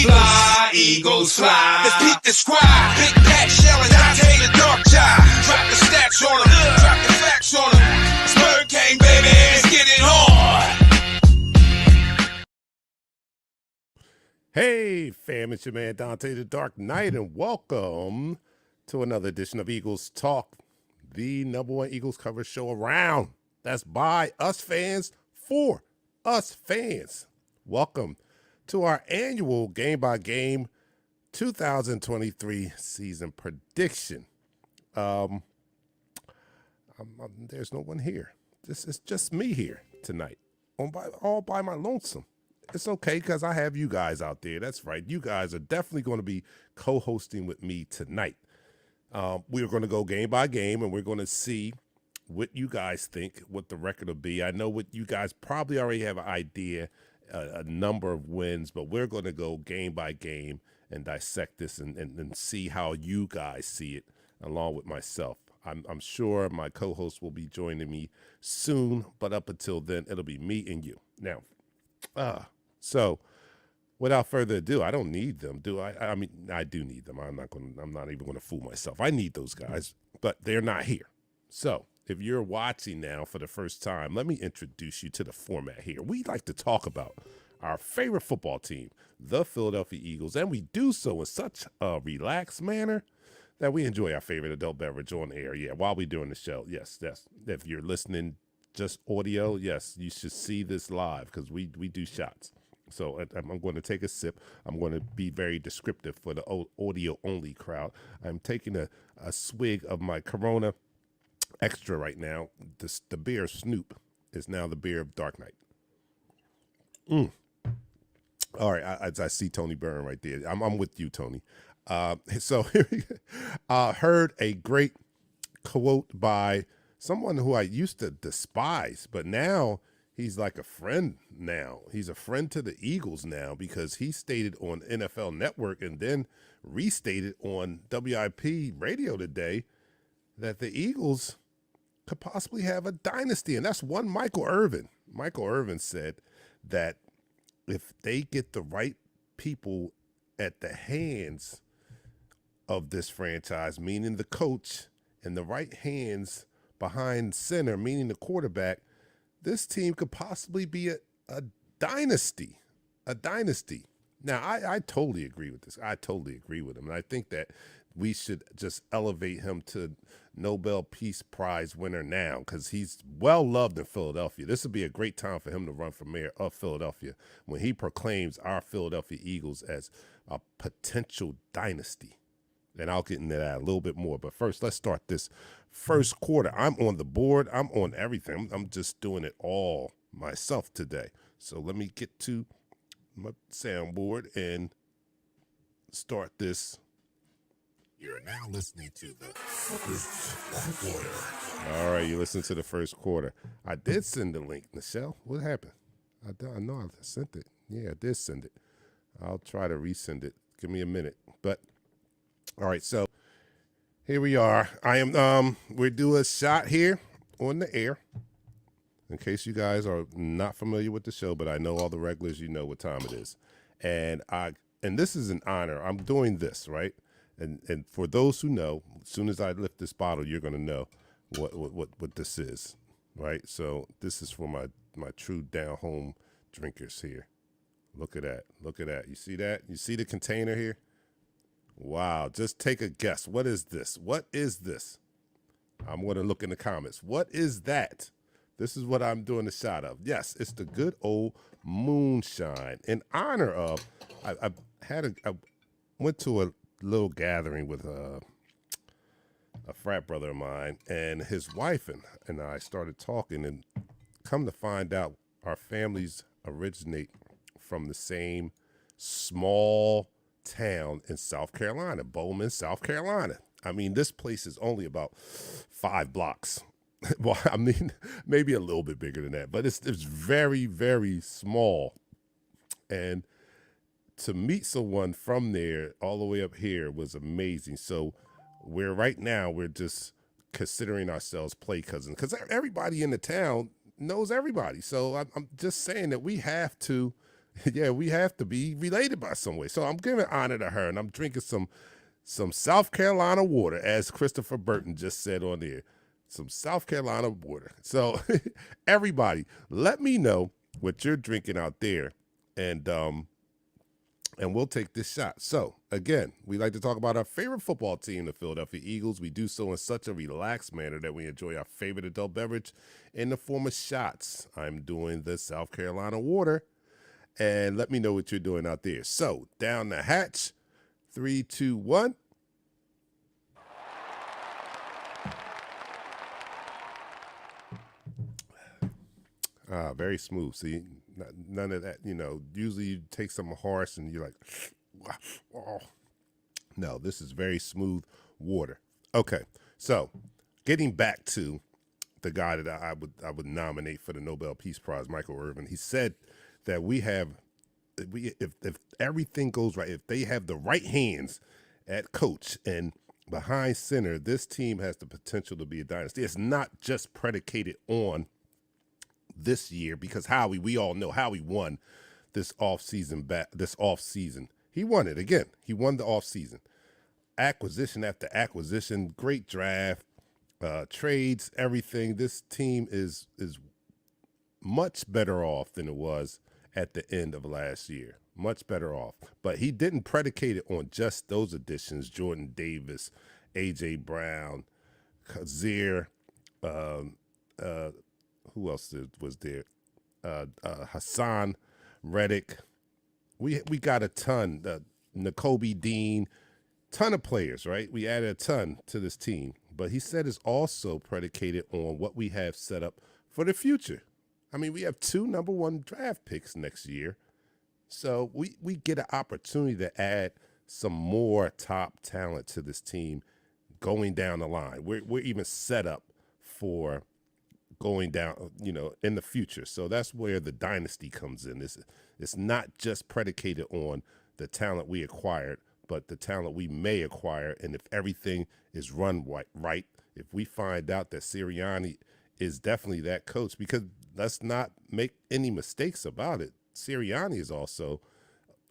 fly, Eagles fly. Let's peep the squad. Big Pat Shell and Dante the Dark Child. Drop the stats on them, drop the facts on them. Spur King, baby, let's get it on. Hey, fam, it's your man Dante the Dark Knight, and welcome to another edition of Eagles Talk, the #1 Eagles coverage show around. That's by us fans, for us fans. Welcome to our annual game-by-game 2023 season prediction. There's no one here. This is just me here tonight, all by my lonesome. It's okay because I have you guys out there. That's right. You guys are definitely going to be co-hosting with me tonight. We're going to go game by game, and we're going to see what you guys think, what the record will be. I know what you guys probably already have an idea, a number of wins, but we're going to go game by game and dissect this and see how you guys see it along with myself. I'm sure my co-host will be joining me soon, but up until then, it'll be me and you. Now, so without further ado, I don't need them, do I? I mean, I do need them. I'm not even going to fool myself. I need those guys, but they're not here. So if you're watching now for the first time, let me introduce you to the format here. We like to talk about our favorite football team, the Philadelphia Eagles, and we do so in such a relaxed manner that we enjoy our favorite adult beverage on air. Yeah, while we're doing the show. Yes. If you're listening just audio, yes, you should see this live because we do shots. So I'm going to take a sip. I'm going to be very descriptive for the audio-only crowd. I'm taking a swig of my Corona Extra right now. The beer Snoop is now the beer of Dark Knight. All right, I see Tony Byrne right there. I'm with you, Tony. So heard a great quote by someone who I used to despise, but now he's like a friend now. He's a friend to the Eagles now because he stated on NFL Network and then restated on WIP radio today that the Eagles could possibly have a dynasty, and that's one Michael Irvin. Michael Irvin said that if they get the right people at the hands of this franchise, meaning the coach, and the right hands behind center, meaning the quarterback, this team could possibly be a dynasty. A dynasty. Now, I totally agree with this. I totally agree with him. And I think that we should just elevate him to Nobel Peace Prize winner now because he's well-loved in Philadelphia. This would be a great time for him to run for mayor of Philadelphia when he proclaims our Philadelphia Eagles as a potential dynasty. And I'll get into that a little bit more. But first, let's start this first quarter. I'm on the board. I'm on everything. I'm just doing it all myself today. So let me get to my soundboard and start this. You're now listening to the first quarter. All right, you listen to the first quarter. I did send the link, Michelle. What happened? I know I sent it. Yeah, I did send it. I'll try to resend it. Give me a minute. But all right, so here we are. We do a shot here on the air. In case you guys are not familiar with the show, but I know all the regulars, you know what time it is. And this is an honor. I'm doing this, right? And for those who know, as soon as I lift this bottle, you're gonna know what this is, right? So this is for my true down home drinkers here. Look at that. Look at that. You see that? You see the container here? Wow. Just take a guess. What is this? What is this? I'm going to look in the comments. What is that? This is what I'm doing a shot of. Yes, it's the good old moonshine. In honor of, I went to a little gathering with a frat brother of mine, and his wife and I started talking, and come to find out our families originate from the same small town in South Carolina, Bowman, South Carolina. I mean, this place is only about 5 blocks. Well, I mean, maybe a little bit bigger than that, but it's very, very small. And to meet someone from there all the way up here was amazing. So we're just considering ourselves play cousins because everybody in the town knows everybody. So I'm just saying that we have to Yeah, we have to be related by some way. So I'm giving honor to her, and I'm drinking some South Carolina water, as Christopher Burton just said on there. Some South Carolina water. So everybody, let me know what you're drinking out there, and we'll take this shot. So again, we like to talk about our favorite football team, the Philadelphia Eagles. We do so in such a relaxed manner that we enjoy our favorite adult beverage in the form of shots. I'm doing the South Carolina water, and let me know what you're doing out there. So down the hatch, 3, 2, 1. Very smooth. See, none of that. Usually you take something harsh and you're like, oh. No, this is very smooth water. Okay, so getting back to the guy that I would nominate for the Nobel Peace Prize, Michael Irvin. He said that if everything goes right, if they have the right hands at coach and behind center, this team has the potential to be a dynasty. It's not just predicated on this year, because we all know Howie won this offseason. He won it again. He won the offseason. Acquisition after acquisition, great draft, trades, everything. This team is much better off than it was at the end of last year. Much better off. But he didn't predicate it on just those additions: Jordan Davis, A.J. Brown, Kazir, who else was there? Hassan Reddick. We got a ton. Nakobe Dean, ton of players, right? We added a ton to this team. But he said it's also predicated on what we have set up for the future. I mean, we have 2 number 1 draft picks next year. So we get an opportunity to add some more top talent to this team going down the line. We're even set up for going down, in the future. So that's where the dynasty comes in. It's not just predicated on the talent we acquired, but the talent we may acquire. And if everything is run right, if we find out that Sirianni is definitely that coach, because let's not make any mistakes about it. Sirianni is also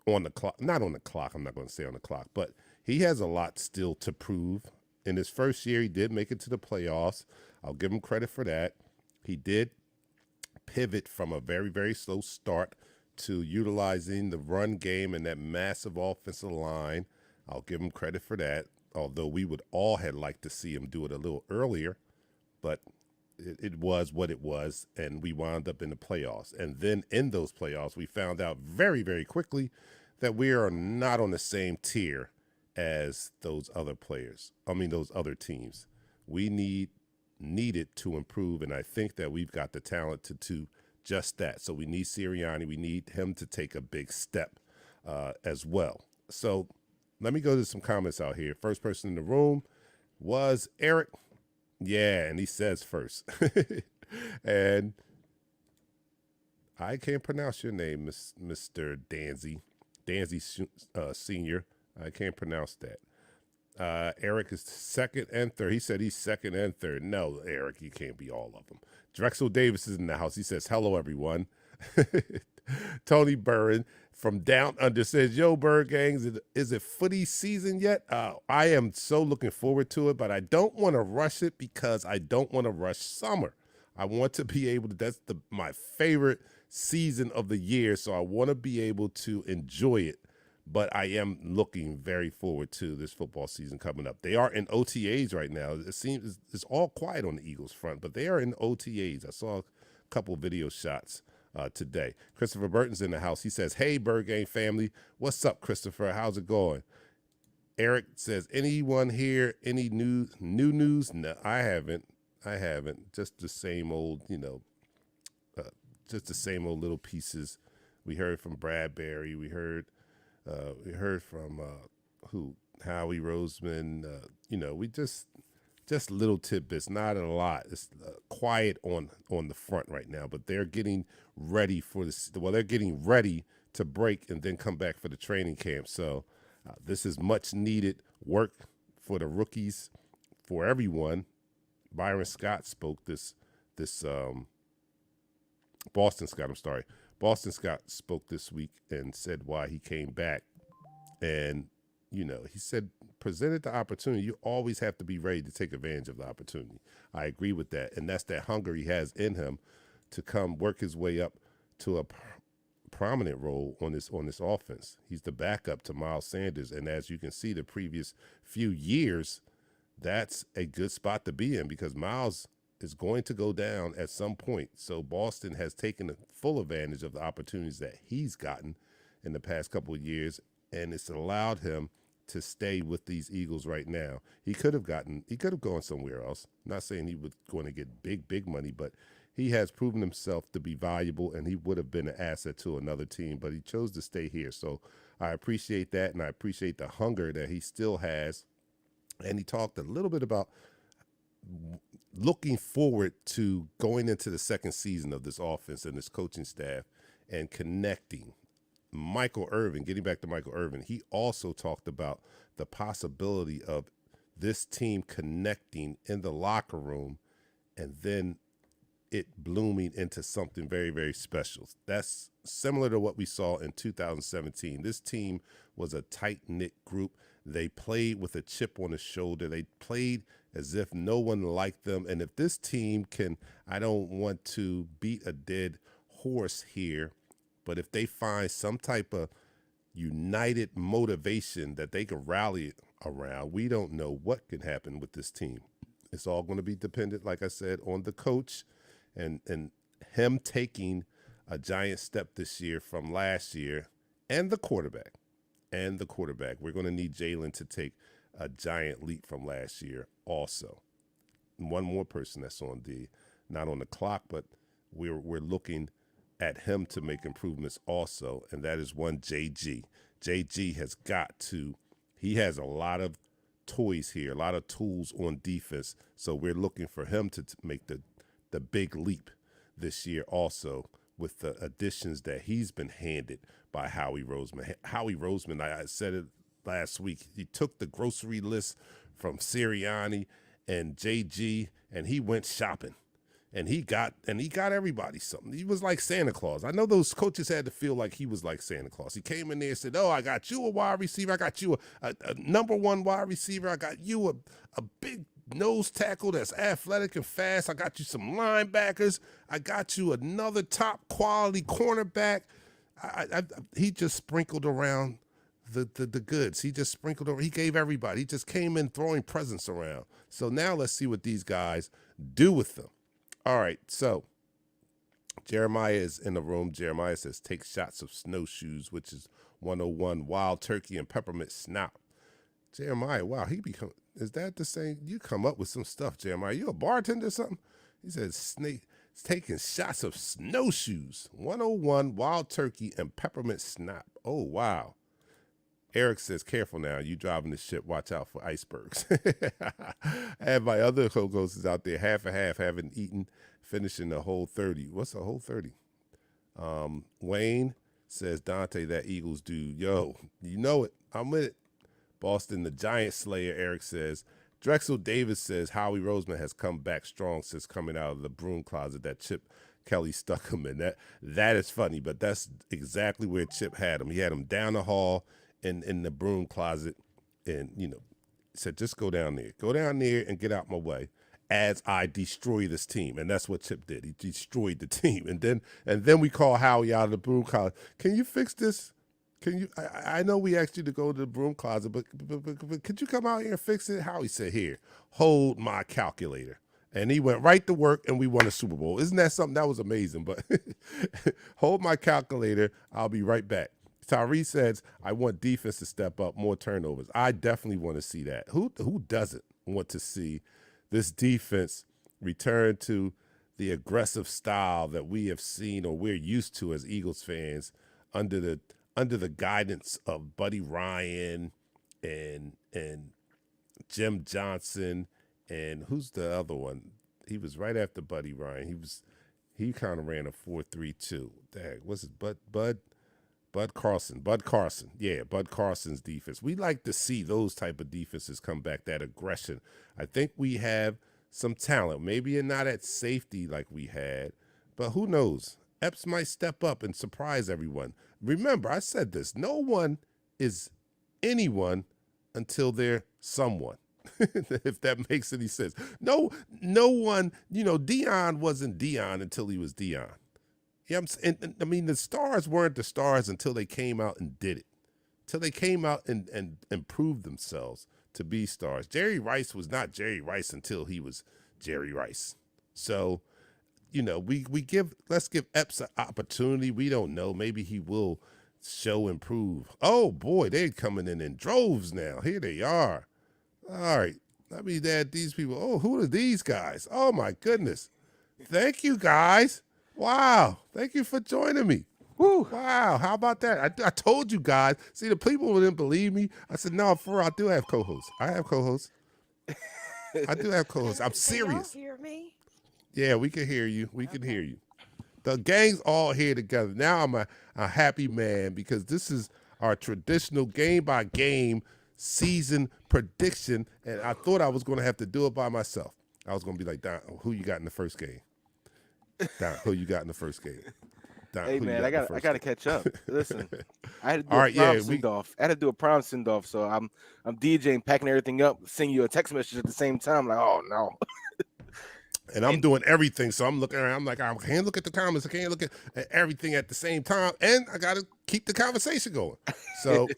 on the clock, not on the clock. I'm not going to say on the clock, but he has a lot still to prove. In his first year, he did make it to the playoffs. I'll give him credit for that. He did pivot from a very, very slow start to utilizing the run game and that massive offensive line. I'll give him credit for that, although we would all have liked to see him do it a little earlier, but it was what it was, and we wound up in the playoffs. And then in those playoffs, we found out very, very quickly that we are not on the same tier as those other teams. We needed to improve, and I think that we've got the talent to do just that. So we need Sirianni. We need him to take a big step as well. So let me go to some comments out here. First person in the room was Eric. Yeah, and he says first. And I can't pronounce your name, Mr. Danzy Senior. I can't pronounce that. Eric is second and third. He said he's second and third. No, Eric, you can't be all of them. Drexel Davis is in the house. He says, hello, everyone. Tony Burren from Down Under says, yo, Bird Gangs, is it footy season yet? I am so looking forward to it, but I don't want to rush it because I don't want to rush summer. I want to be able to, that's my favorite season of the year, so I want to be able to enjoy it. But I am looking very forward to this football season coming up. They are in OTAs right now. It seems it's all quiet on the Eagles front, but they are in OTAs. I saw a couple video shots today. Christopher Burton's in the house. He says, hey, Bird Gang family. What's up, Christopher? How's it going? Eric says, anyone here, any new news? No, I haven't. Just the same old, just the same old little pieces. We heard from Bradbury. We heard from Howie Roseman. We just little tidbits, not a lot. It's quiet on the front right now, but they're getting ready for this. Well, they're getting ready to break and then come back for the training camp. So this is much needed work for the rookies, for everyone. Byron Scott spoke Boston Scott Boston Scott spoke this week and said why he came back. And, he said, presented the opportunity, you always have to be ready to take advantage of the opportunity. I agree with that. And that's that hunger he has in him to come work his way up to a prominent role on this offense. He's the backup to Miles Sanders. And as you can see, the previous few years, that's a good spot to be in because Miles is going to go down at some point. So Boston has taken full advantage of the opportunities that he's gotten in the past couple of years, and it's allowed him to stay with these Eagles right now. He could have gone somewhere else. I'm not saying he was going to get big money, but he has proven himself to be valuable, and he would have been an asset to another team, but he chose to stay here. So I appreciate that, and I appreciate the hunger that he still has. And he talked a little bit about looking forward to going into the second season of this offense and this coaching staff and connecting. Michael Irvin, getting back to Michael Irvin, he also talked about the possibility of this team connecting in the locker room and then it blooming into something very, very special. That's similar to what we saw in 2017. This team was a tight-knit group. They played with a chip on the shoulder. They played as if no one liked them. And if this team can, I don't want to beat a dead horse here, but if they find some type of united motivation that they can rally around, we don't know what can happen with this team. It's all going to be dependent, like I said, on the coach and him taking a giant step this year from last year and the quarterback. We're going to need Jalen to take a giant leap from last year also. One more person that's not on the clock, but we're looking at him to make improvements also, and that is one JG. JG he has a lot of toys here, a lot of tools on defense, so we're looking for him to make the big leap this year also with the additions that he's been handed by Howie Roseman. Howie Roseman, I said it last week, he took the grocery list from Sirianni and JG, and he went shopping. And he got everybody something. He was like Santa Claus. I know those coaches had to feel like he was like Santa Claus. He came in there and said, "Oh, I got you a wide receiver. I got you a number one wide receiver. I got you a big nose tackle that's athletic and fast. I got you some linebackers. I got you another top quality cornerback." He just sprinkled around the goods. He just sprinkled over. He gave everybody. He just came in throwing presents around. So now let's see what these guys do with them. All right, so Jeremiah is in the room. Jeremiah says, take shots of snowshoes, which is 101, wild turkey and peppermint snap. Jeremiah, wow, is that the same? You come up with some stuff, Jeremiah. You a bartender or something? He says, taking shots of snowshoes, 101, wild turkey and peppermint snap. Oh, wow. Eric says, careful now. You driving the ship. Watch out for icebergs. And my other co-host is out there, half and half, haven't eaten, finishing the whole 30. What's a whole 30? Wayne says, Dante, that Eagles dude. Yo, you know it. I'm with it. Boston, the Giant Slayer, Eric says. Drexel Davis says, Howie Roseman has come back strong since coming out of the broom closet that Chip Kelly stuck him in. That is funny, but that's exactly where Chip had him. He had him down the hall in the broom closet, and said, just go down there and get out my way as I destroy this team. And that's what Chip did. He destroyed the team. And then we call Howie out of the broom closet. Can you fix this? Can you? I know we asked you to go to the broom closet, but could you come out here and fix it? Howie said, here, hold my calculator. And he went right to work, and we won a Super Bowl. Isn't that something? That was amazing. But hold my calculator. I'll be right back. Tyree says, I want defense to step up, more turnovers. I definitely want to see that. Who doesn't want to see this defense return to the aggressive style that we have seen or we're used to as Eagles fans under the guidance of Buddy Ryan and Jim Johnson, and who's the other one? He was right after Buddy Ryan. He kind of ran a 4-3-2. Dang, what's his Bud Carson. Yeah, Bud Carson's defense. We like to see those type of defenses come back, that aggression. I think we have some talent. Maybe not at safety like we had, but who knows? Epps might step up and surprise everyone. Remember, I said this. No one is anyone until they're someone. If that makes any sense. No one, Deion wasn't Deion until he was Deion. Yeah, I mean, the stars weren't the stars until they came out and did it. Till they came out and proved themselves to be stars. Jerry Rice was not Jerry Rice until he was Jerry Rice. So, let's give Epps an opportunity. We don't know. Maybe he will show improve. Oh boy, they're coming in droves now. Here they are. All right. Let me add these people. Oh, who are these guys? Oh my goodness. Thank you guys. Wow. Thank you for joining me. Woo. Wow. How about that? I told you guys. See, the people didn't believe me. I said, no, for real, I do have co-hosts. I have co-hosts. I do have co-hosts. I'm serious. Can y'all hear me? Yeah, we can hear you. We can hear you. The gang's all here together. Now I'm a happy man because this is our traditional game-by-game season prediction, and I thought I was going to have to do it by myself. I was going to be like, Don, who you got in the first game? Don, who you got in the first game? Don, hey man, I got to catch up. Listen, I had to do all a right, prom send-off. I had to do a prom send-off, so I'm DJing, packing everything up, sending you a text message at the same time. Like, oh no. And I'm doing everything, so I'm looking around. I'm like, I can't look at the comments. I can't look at everything at the same time, and I got to keep the conversation going. So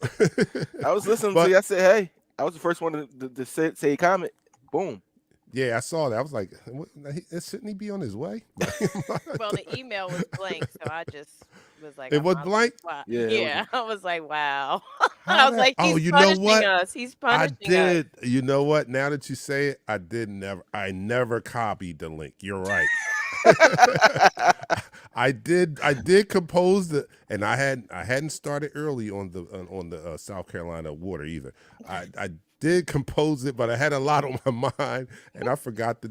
I was listening to you. I said, hey, I was the first one to say a comment. Boom. Yeah, I saw that. I was like, shouldn't he be on his way? Well, the email was blank, so I just was like, it was blank? Wow. Yeah. I was like, wow. I was like, he's punishing us. He's punishing us. I did. You know what? Now that you say it, I never copied the link. You're right. I did compose and I hadn't started early on the South Carolina water either. I did compose it, but I had a lot on my mind, and I forgot to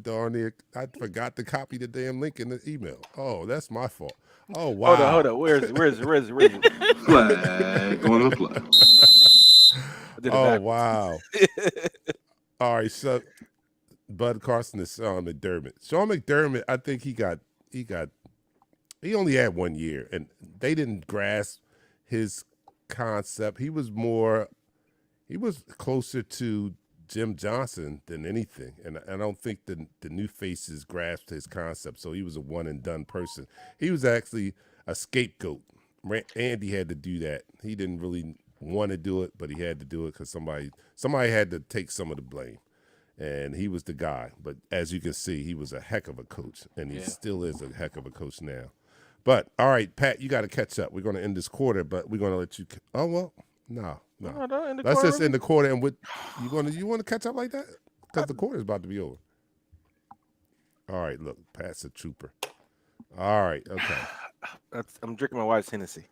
copy the damn link in the email. Oh, that's my fault. Oh wow. Hold on. Where's it? Flag on the play. Oh wow. All right, so Bud Carson is Sean McDermott. Sean McDermott, I think he only had 1 year, and they didn't grasp his concept. He was closer to Jim Johnson than anything, and I don't think the new faces grasped his concept. So he was a one and done person. He was actually a scapegoat. Andy had to do that. He didn't really want to do it, but he had to do it because somebody had to take some of the blame, and he was the guy. But as you can see, he was a heck of a coach, and he still is a heck of a coach now. But all right, Pat, you got to catch up. We're going to end this quarter, but we're going to let you. Oh well, no. Let's just end the quarter, and you want to catch up like that because the quarter is about to be over. All right, look, Pat's a trooper. All right, okay. I'm drinking my wife's Hennessy.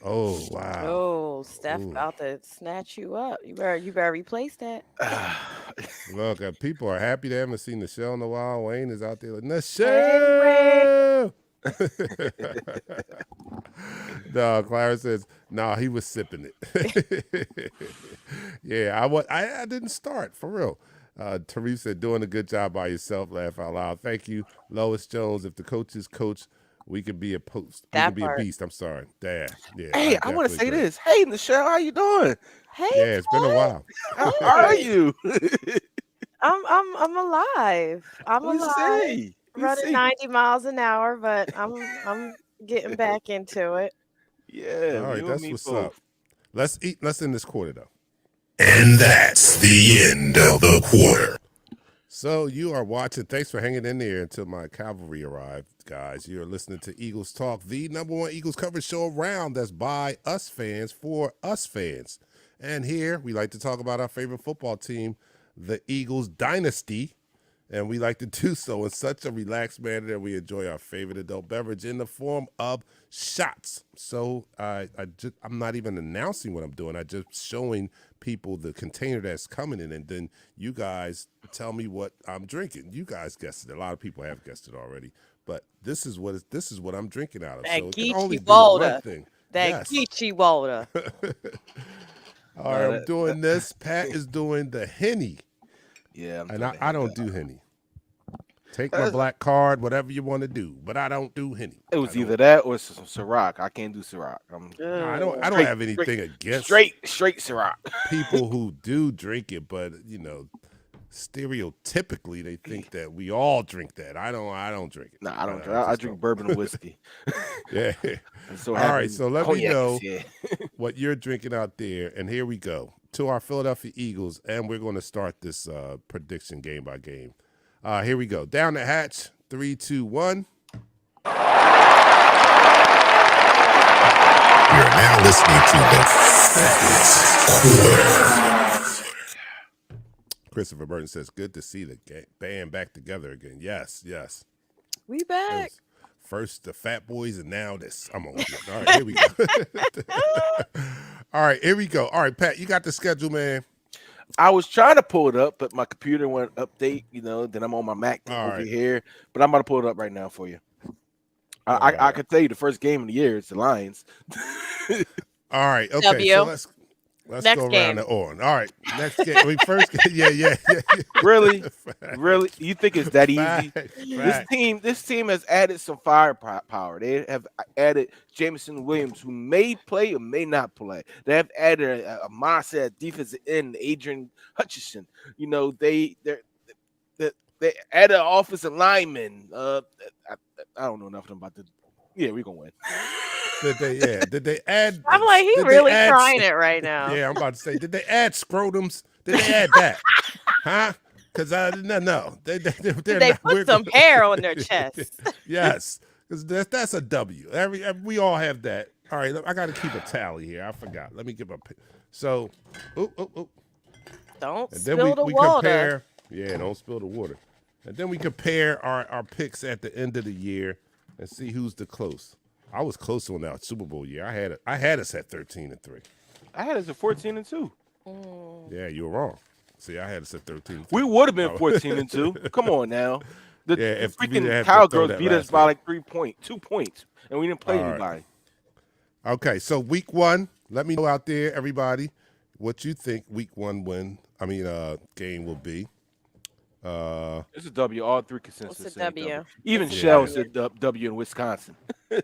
Oh wow. Oh, Steph about to snatch you up. You better replace that. Look, people are happy they haven't seen Nichelle in a while. Wayne is out there like Nichelle. No, Clara says, no, he was sipping it. Yeah, I didn't start, for real. Teresa said, doing a good job by yourself, laugh out loud. Thank you. Lois Jones, if the coaches coach, we could be a post. We could be a beast. I'm sorry. Yeah. Hey, I want to say this. Hey, Nichelle, how you doing? Hey, yeah, it's been a while. How are you? I'm alive. I'm alive. Running 90 miles an hour, but I'm getting back into it. Yeah. All right, that's what's up. Let's end this quarter though. And that's the end of the quarter. So you are watching. Thanks for hanging in there until my cavalry arrived, guys. You're listening to Eagles Talk, the #1 Eagles coverage show around that's by us fans for us fans. And here we like to talk about our favorite football team, the Eagles dynasty. And we like to do so in such a relaxed manner that we enjoy our favorite adult beverage in the form of shots. So I'm not even announcing what I'm doing. I'm just showing people the container that's coming in, and then you guys tell me what I'm drinking. You guys guessed it. A lot of people have guessed it already, but this is what I'm drinking out of. That so it can only be water. one thing. That Geechee water. All right, I'm doing this. Pat is doing the Henny. Yeah, and I don't do Henny. Take my black card, whatever you want to do, but I don't do Henny. It was either that or some Ciroc. I can't do Ciroc. I don't have anything against straight Ciroc. people who do drink it, but stereotypically they think that we all drink that. I don't drink it. No, I don't drink. I drink bourbon and whiskey. Yeah. So all right, so let me know yeah. what you're drinking out there, and here we go to our Philadelphia Eagles, and we're going to start this prediction game by game. Here we go. Down the hatch. 3, 2, 1. You're now listening to the Fatness Corner. Christopher Burton says, good to see the band back together again. Yes. We back. First the Fat Boys and now this. I'm on. All right, here we go. All right, here we go. All right, Pat, you got the schedule, man. I was trying to pull it up, but my computer went update, then I'm on my Mac over here. But I'm about to pull it up right now for you. I could tell you the first game of the year is the Lions. All right, okay. W. So let's Next go game. around the horn. All right, next game. First game. Yeah. Really? You think it's that easy? Fact. This team has added some firepower. They have added Jameson Williams, who may play or may not play. They have added a mindset defensive end, Adrian Hutchinson. They added an offensive lineman. I don't know nothing about this. Yeah, we're gonna win. Did they add? I'm like, he really trying it right now. Yeah, I'm about to say, did they add scrotums? Did they add that? Huh? Because no. They put some hair on their chest. Yes, because that's a W. We all have that. All right, I got to keep a tally here. I forgot. Let me give a. So, Don't and then spill the we water. compare. Yeah, don't spill the water. And then we compare our picks at the end of the year and see who's the close. I was close on that Super Bowl year. I had us at 13-3. I had us at 14-2. Yeah, you were wrong. See, I had us at 13-3. We would have been 14-2. Come on now. The if we freaking didn't have to Cowgirls throw that beat us last by week. like 2 points, and we didn't play All right. anybody. Okay, so week 1, let me know out there, everybody, what you think week 1 game will be. It's a W. All three consensus. It's a W. Even It's a Shell W. said W in Wisconsin.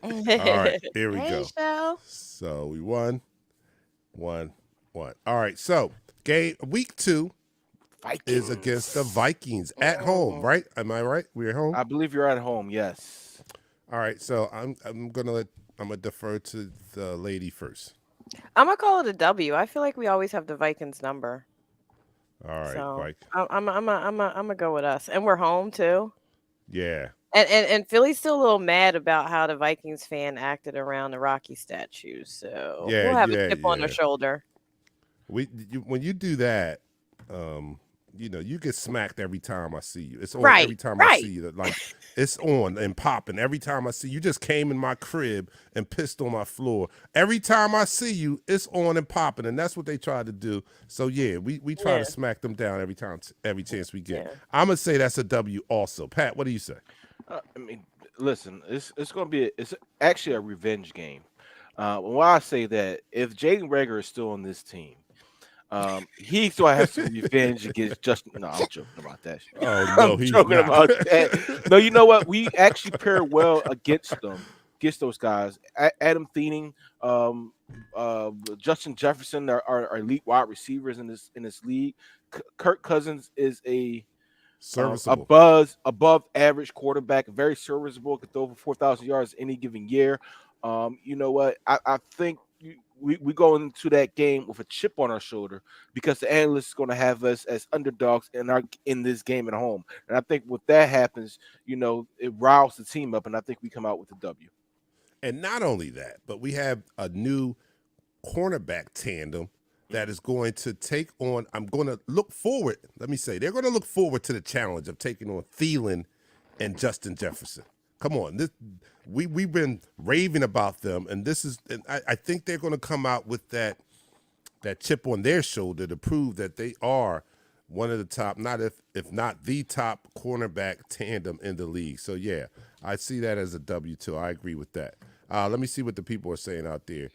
All right, here we Hey, go. Shell. So we won. All right, so week 2 Vikings. is against the Vikings at home, right? Am I right? We're at home. I believe you're at home. Yes. All right, so I'm gonna defer to the lady first. I'm gonna call it a W. I feel like we always have the Vikings number. All right, So Mike. I'm gonna go with us, and we're home too. Yeah. And Philly's still a little mad about how the Vikings fan acted around the Rocky statue. So Yeah, we'll have yeah, a chip on their yeah. shoulder. When you do that, you get smacked every time I see you. It's on Right, every time I right. see you. Like it's on and popping every time I see you. Just came in my crib and pissed on my floor. Every time I see you, it's on and popping, and that's what they try to do. So yeah, we try Yeah. to smack them down every chance we get. Yeah. I'm gonna say that's a W also. Pat, what do you say? Listen, it's going to be it's actually a revenge game. Why I say that, if Jaden Rager is still on this team, he's going to have some revenge against Justin. No, I'm joking about that. Oh no, I'm he's joking not. about that. No, you know what? We actually pair well against those guys. Adam Thielen, Justin Jefferson are elite wide receivers in this league. Kirk Cousins is a Serviceable. above average quarterback, very serviceable, could throw for 4,000 yards any given year. You know what? I think we go into that game with a chip on our shoulder because the analyst is going to have us as underdogs in this game at home. And I think when that happens, it riles the team up, and I think we come out with a W. And not only that, but we have a new cornerback tandem that is going to take on. I'm going to look forward. Let me say, they're going to look forward to the challenge of taking on Thielen and Justin Jefferson. Come on, we've been raving about them, and I think they're going to come out with that chip on their shoulder to prove that they are one of the top, if not the top cornerback tandem in the league. So yeah, I see that as a W too. I agree with that. Let me see what the people are saying out there.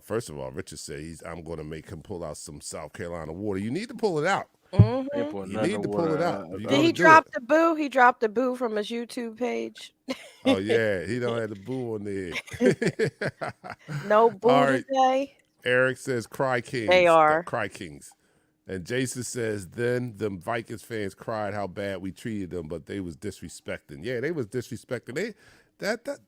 First of all, Richard says I'm going to make him pull out some South Carolina water. You need to pull it out. You need to pull it out. Did he drop the boo? He dropped the boo from his YouTube page. Oh yeah, he don't have the boo on there. No boo today. Eric says Cry Kings. They are Cry Kings. And Jason says, then them Vikings fans cried how bad we treated them, but they was disrespecting. Yeah, they was disrespecting. That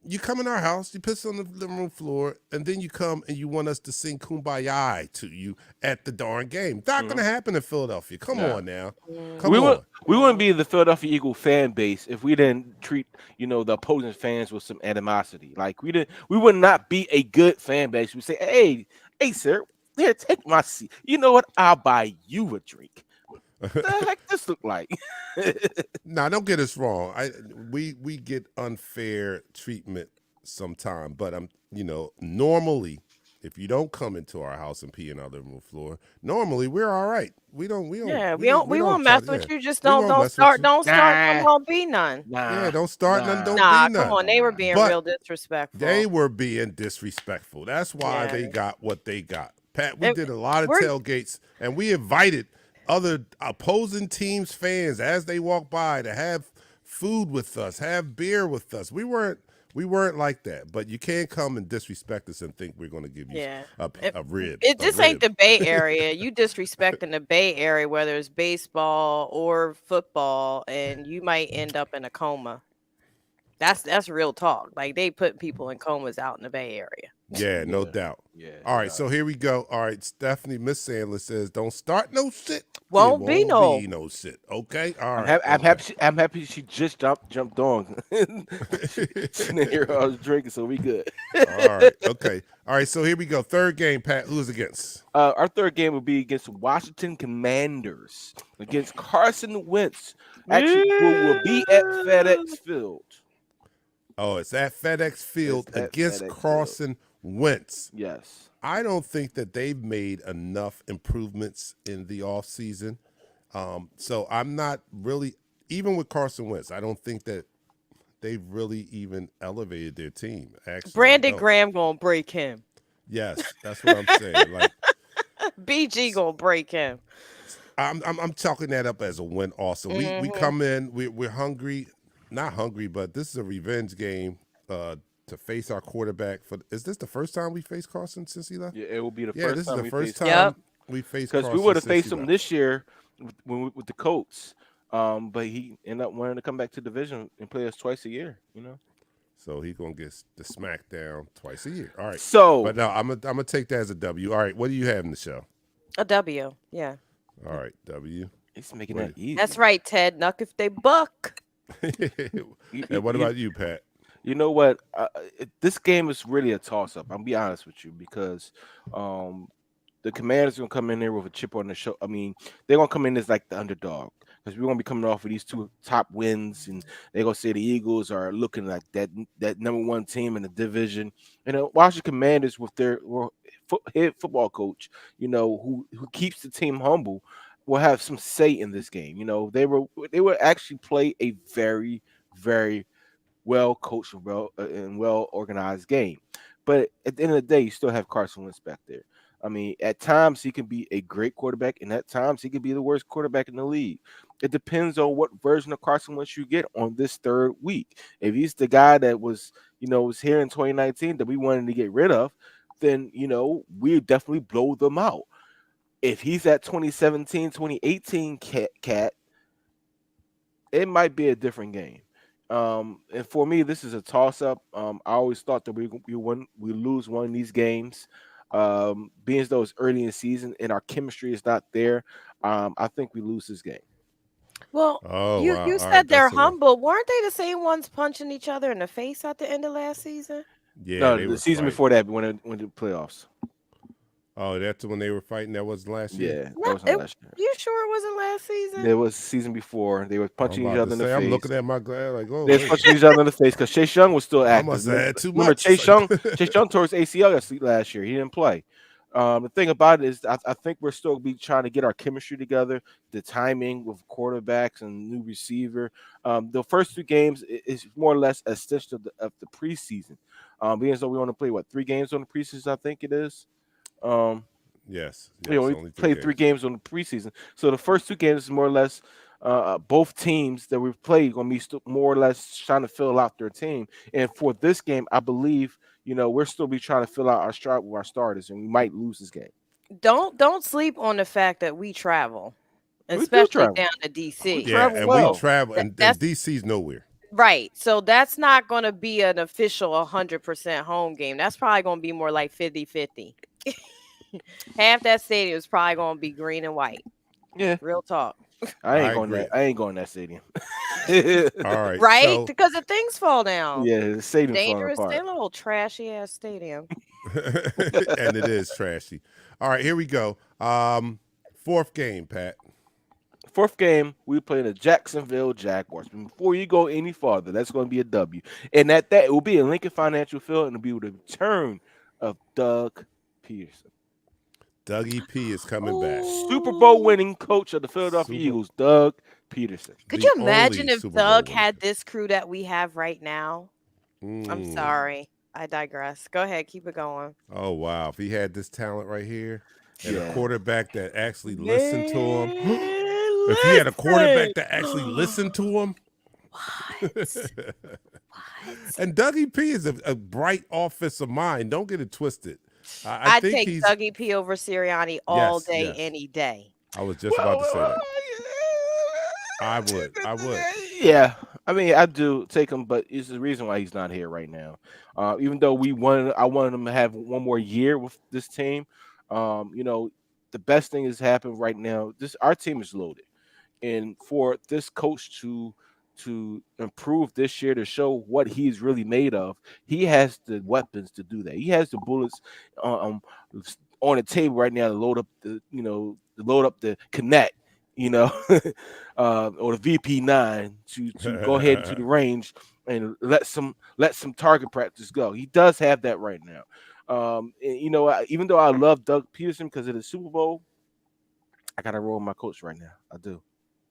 you come in our house, you piss on the living room floor, and then you come and you want us to sing Kumbaya to you at the darn game. Not gonna happen in Philadelphia. Come on now. Come on. We wouldn't be the Philadelphia Eagle fan base if we didn't treat the opposing fans with some animosity. Like we would not be a good fan base. We say, hey, sir, here, take my seat. You know what? I'll buy you a drink. What the heck this look like? Now, don't get us wrong. We get unfair treatment sometime, but normally, if you don't come into our house and pee in our living room floor, normally we're all right. We won't mess with you. Just don't start. Don't start. Won't be none. Yeah, don't start none. Don't be none. Come on, they were being real disrespectful. They were being disrespectful. That's why they got what they got. Pat, we did a lot of tailgates, and we invited other opposing teams' fans as they walk by to have food with us, have beer with us. We weren't like that, but you can't come and disrespect us and think we're going to give you a rib. This ain't the Bay Area. You disrespecting the Bay Area, whether it's baseball or football, and you might end up in a coma. That's real talk. Like they put people in comas out in the Bay Area. Yeah, no doubt. Yeah. All right, so here we go. All right, Stephanie, Miss Sandler says, "Don't start no shit. Won't be no shit." Okay. All right. I'm happy she just jumped on. Sitting here, I was drinking, so we good. All right. Okay. All right. So here we go. Third game, Pat. Who's against? Our third game will be against Washington Commanders against Carson Wentz. Actually, will be at FedEx Field. Oh, it's at FedEx Field against Carson Wentz. Yes. I don't think that they've made enough improvements in the offseason. So I'm not really, even with Carson Wentz, I don't think that they've really even elevated their team. Actually, Brandon Graham gonna break him. Yes, that's what I'm saying. Like BG gonna break him. I'm chalking that up as a win. Also, we come in, we're hungry. Not hungry, but this is a revenge game to face our quarterback. Is this the first time we faced Carson since he left? Yeah, it will be the first time. Yeah, this is the first time we faced Carson. Because we would have faced him this year with the Colts, but he ended up wanting to come back to division and play us twice a year. So he's gonna get the smackdown twice a year. All right. So, but no, I'm gonna take that as a W. All right, what do you have in the show? A W. Yeah. All right, W. He's making that easy. That's right, Ted. Nuck if they buck. And what about you, Pat? You know what? This game is really a toss-up. I'll be honest with you because the Commanders are going to come in there with a chip on the shoulder. I mean, they're going to come in as like the underdog because we're going to be coming off of these two top wins, and they're going to say the Eagles are looking like that number one team in the division. Washington Commanders with their head football coach, who keeps the team humble, will have some say in this game. They will actually play a very, very well coached and well organized game. But at the end of the day, you still have Carson Wentz back there. I mean, at times he can be a great quarterback, and at times he can be the worst quarterback in the league. It depends on what version of Carson Wentz you get on this third week. If he's the guy that was here in 2019 that we wanted to get rid of, then we definitely blow them out. If he's at 2017, 2018 cat, it might be a different game. And for me, this is a toss-up. I always thought that we lose one of these games. Being as though it's early in the season and our chemistry is not there, I think we lose this game. Well, you said they're humble. Weren't they the same ones punching each other in the face at the end of last season? Yeah, no, the season before that, when the playoffs. Oh, that's when they were fighting. That was last year. Yeah, that was last year. You sure it wasn't last season? It was the season before. They were punching each other in the face. I'm looking at my glass like, oh, they were punching each other in the face because Chase Young was still active. I must have had too Remember, much. Chase Young tore his ACL last year. He didn't play. The thing about it is, I think we're still trying to get our chemistry together, the timing with quarterbacks and new receiver. The first two games is more or less a stitch of the preseason. Being as though we want to play 3 games on the preseason, I think it is. Yes. You know, we only played 3 games on the preseason. So the first 2 games is more or less both teams that we've played going to be more or less trying to fill out their team. And for this game, I believe, you know, we're still be trying to fill out our stride with our starters, and we might lose this game. Don't sleep on the fact that we travel, We do especially travel. down to DC. Yeah, travel and well. we travel, and That's- DC's nowhere. Right. So that's not going to be an official 100% home game. That's probably going to be more like 50-50. Half that stadium is probably going to be green and white. Yeah, Real talk. I ain't I going agree. that. I ain't going that stadium. All right. Right? So, Because the things fall down. Yeah, the stadium's falling Dangerous. apart. They little trashy ass stadium. and it is trashy. All right, here we go. 4th game, Pat. 4th game, we play the Jacksonville Jaguars. Before you go any farther, that's going to be a W. And that it will be in Lincoln Financial Field, and it'll be with the return of Doug Peterson. Dougie P is coming back. Super Bowl winning coach of the Philadelphia Super- Eagles, Doug Peterson. Could The you imagine only if Super Bowl Doug winner. had this crew that we have right now? I'm Mm. sorry. I digress. Go ahead. Keep it going. Oh wow! If he had this talent right here, and a Yeah. quarterback that actually listened to him, Man, if he had a quarterback listen. that actually listened to him, What? and Dougie P is a bright offensive mind. Don't get it twisted. I I'd think take he's. Dougie P over Sirianni all Yes, day, yes. any day. I was just about to say that. I would. Yeah, I mean, I do take him, but it's the reason why he's not here right now. Even though I wanted him to have one more year with this team. You know, the best thing that's happened right now. Our team is loaded, and for this coach to improve this year, to show what he's really made of, he has the weapons to do that. He has the bullets on the table right now to load up the Connect, you know, or the VP9 to go ahead to the range and let some target practice go. He does have that right now. And, you know, even though I love Doug Peterson because of the Super Bowl, I gotta roll with my coach right now. I do.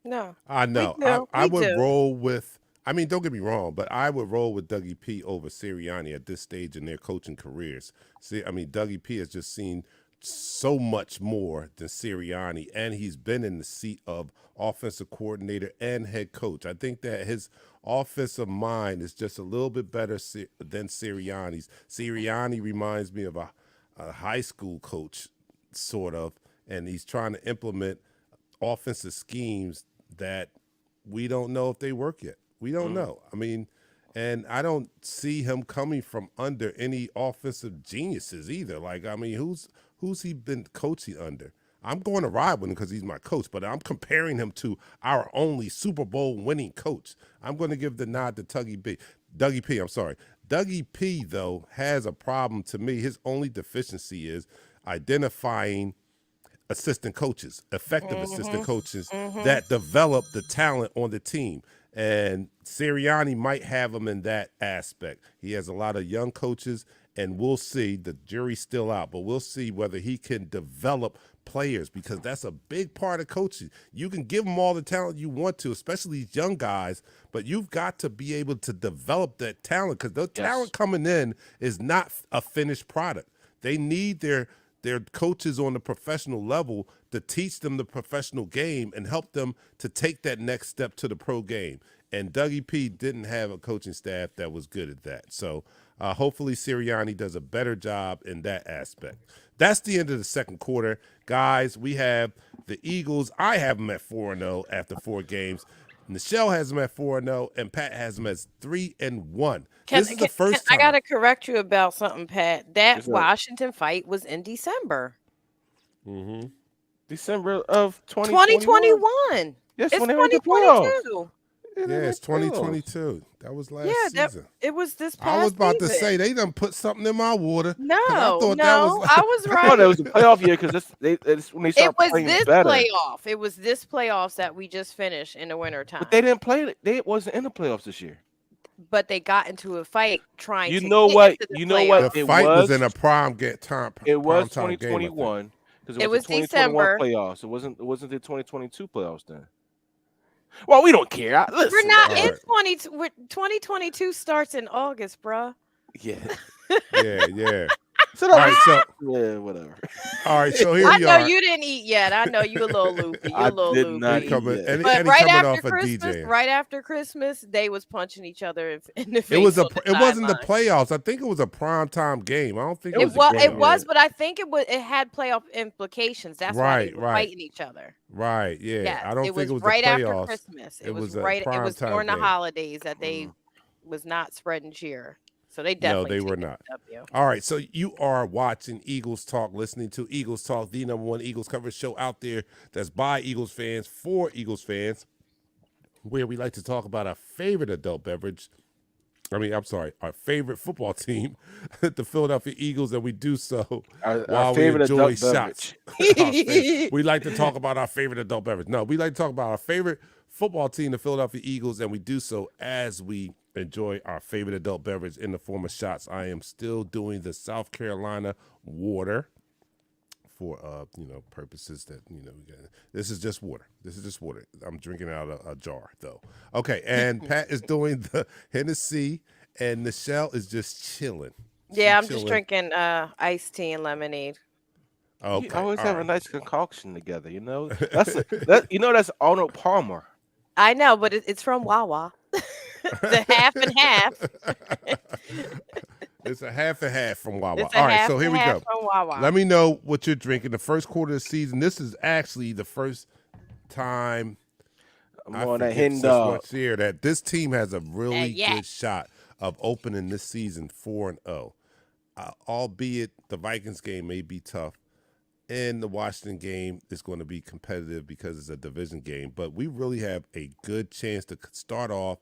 No. I know. do. I We would do. roll with. I mean, don't get me wrong, but I would roll with Dougie P over Sirianni at this stage in their coaching careers. See, I mean, Dougie P has just seen so much more than Sirianni, and he's been in the seat of offensive coordinator and head coach. I think that his offensive mind is just a little bit better than Sirianni's. Sirianni reminds me of a high school coach, sort of, and he's trying to implement offensive schemes that we don't know if they work yet. We don't know. I mean, and I don't see him coming from under any offensive geniuses either. Like, I mean, who's he been coaching under? I'm going to ride with him because he's my coach, but I'm comparing him to our only Super Bowl winning coach. I'm going to give the nod to Dougie P. I'm sorry. Dougie P, though, has a problem to me. His only deficiency is identifying assistant coaches, effective assistant coaches that develop the talent on the team. And Sirianni might have him in that aspect. He has a lot of young coaches, and we'll see. The jury's still out, but we'll see whether he can develop players, because that's a big part of coaching. You can give them all the talent you want to, especially these young guys, but you've got to be able to develop that talent, because the talent coming in is not a finished product. They need their coaches on the professional level to teach them the professional game and help them to take that next step to the pro game. And Dougie P didn't have a coaching staff that was good at that. So hopefully Sirianni does a better job in that aspect. That's the end of the second quarter. Guys, we have the Eagles. I have them at 4-0 after 4 games. Nichelle has them at 4-0, and Pat has them as 3-1. This is the first time. I got to correct you about something, Pat. That What's up? Washington fight was in December. Mm-hmm. December of 2021. 2021. Yes, It's when they were in the playoffs. 2022. Yeah, it's 2022. That was last Yeah, season. it was this past I was about to season. say they done put something in my water. 'cause No, I thought no, that was like- I was I right. thought it was a playoff year because it's when they It start was playing this better. playoff. It was this playoffs that we just finished in the winter time. But they didn't play. They wasn't in the playoffs this year. But they got into a fight trying You to know get what? into the You know what? playoffs. the It fight was was- in a prime get time. It was prime time game, I think. 2021 because It it was was the 2021 December. playoffs. It wasn't the 2022 playoffs then. Well, we don't care. Listen, We're not All in right. 2022 starts in August, bruh. Yeah. Yeah, yeah. So All right, so yeah, whatever. all right, so here I we know are. you didn't eat yet. I know you a little loopy. You I a little did loopy. not He eat coming, yet. and, But and he right coming after off a Christmas, DJ. right after Christmas, they was punching each other in the face. It was on the it wasn't the sideline. playoffs. I think it was a primetime game. I don't think it It was. was, the it playoffs. was, but I think it had playoff implications. That's why they Right, were right. fighting each other. Right, yeah. Yes, I don't it think was it was right the after playoffs. Christmas. It It was was a right. It was primetime during the game. holidays that they was not spreading cheer. So they No, definitely they were taking not. the W. All right, so you are watching Eagles Talk, listening to Eagles Talk, the #1 Eagles coverage show out there that's by Eagles fans, for Eagles fans, where we like to talk about our favorite adult beverage. I'm sorry, our favorite football team, the Philadelphia Eagles, and we do so Our while we favorite enjoy adult shots. We like to talk about our favorite adult beverage. No, we like to talk about our favorite football team, the Philadelphia Eagles, and we do so as we enjoy our favorite adult beverage in the form of shots. I am still doing the South Carolina water for purposes that this is just water. This is just water. I'm drinking out a jar though. Okay, and Pat is doing the Hennessy, and Nichelle is just chilling. Yeah, I'm She's just chilling. drinking iced tea and lemonade. Okay, You always all have right. a nice concoction together, you know. That's Arnold Palmer. I know, but it's from Wawa. The half and half. It's a half and half from Wawa. It's a All right, half so here and we half go. from Wawa. Let me know what you're drinking. The first quarter of the season. This is actually the first time I'm I on that forget hen so dog. much here that this team has a really yeah. good shot of opening this season 4-0. Albeit the Vikings game may be tough, and the Washington game is going to be competitive because it's a division game. But we really have a good chance to start off,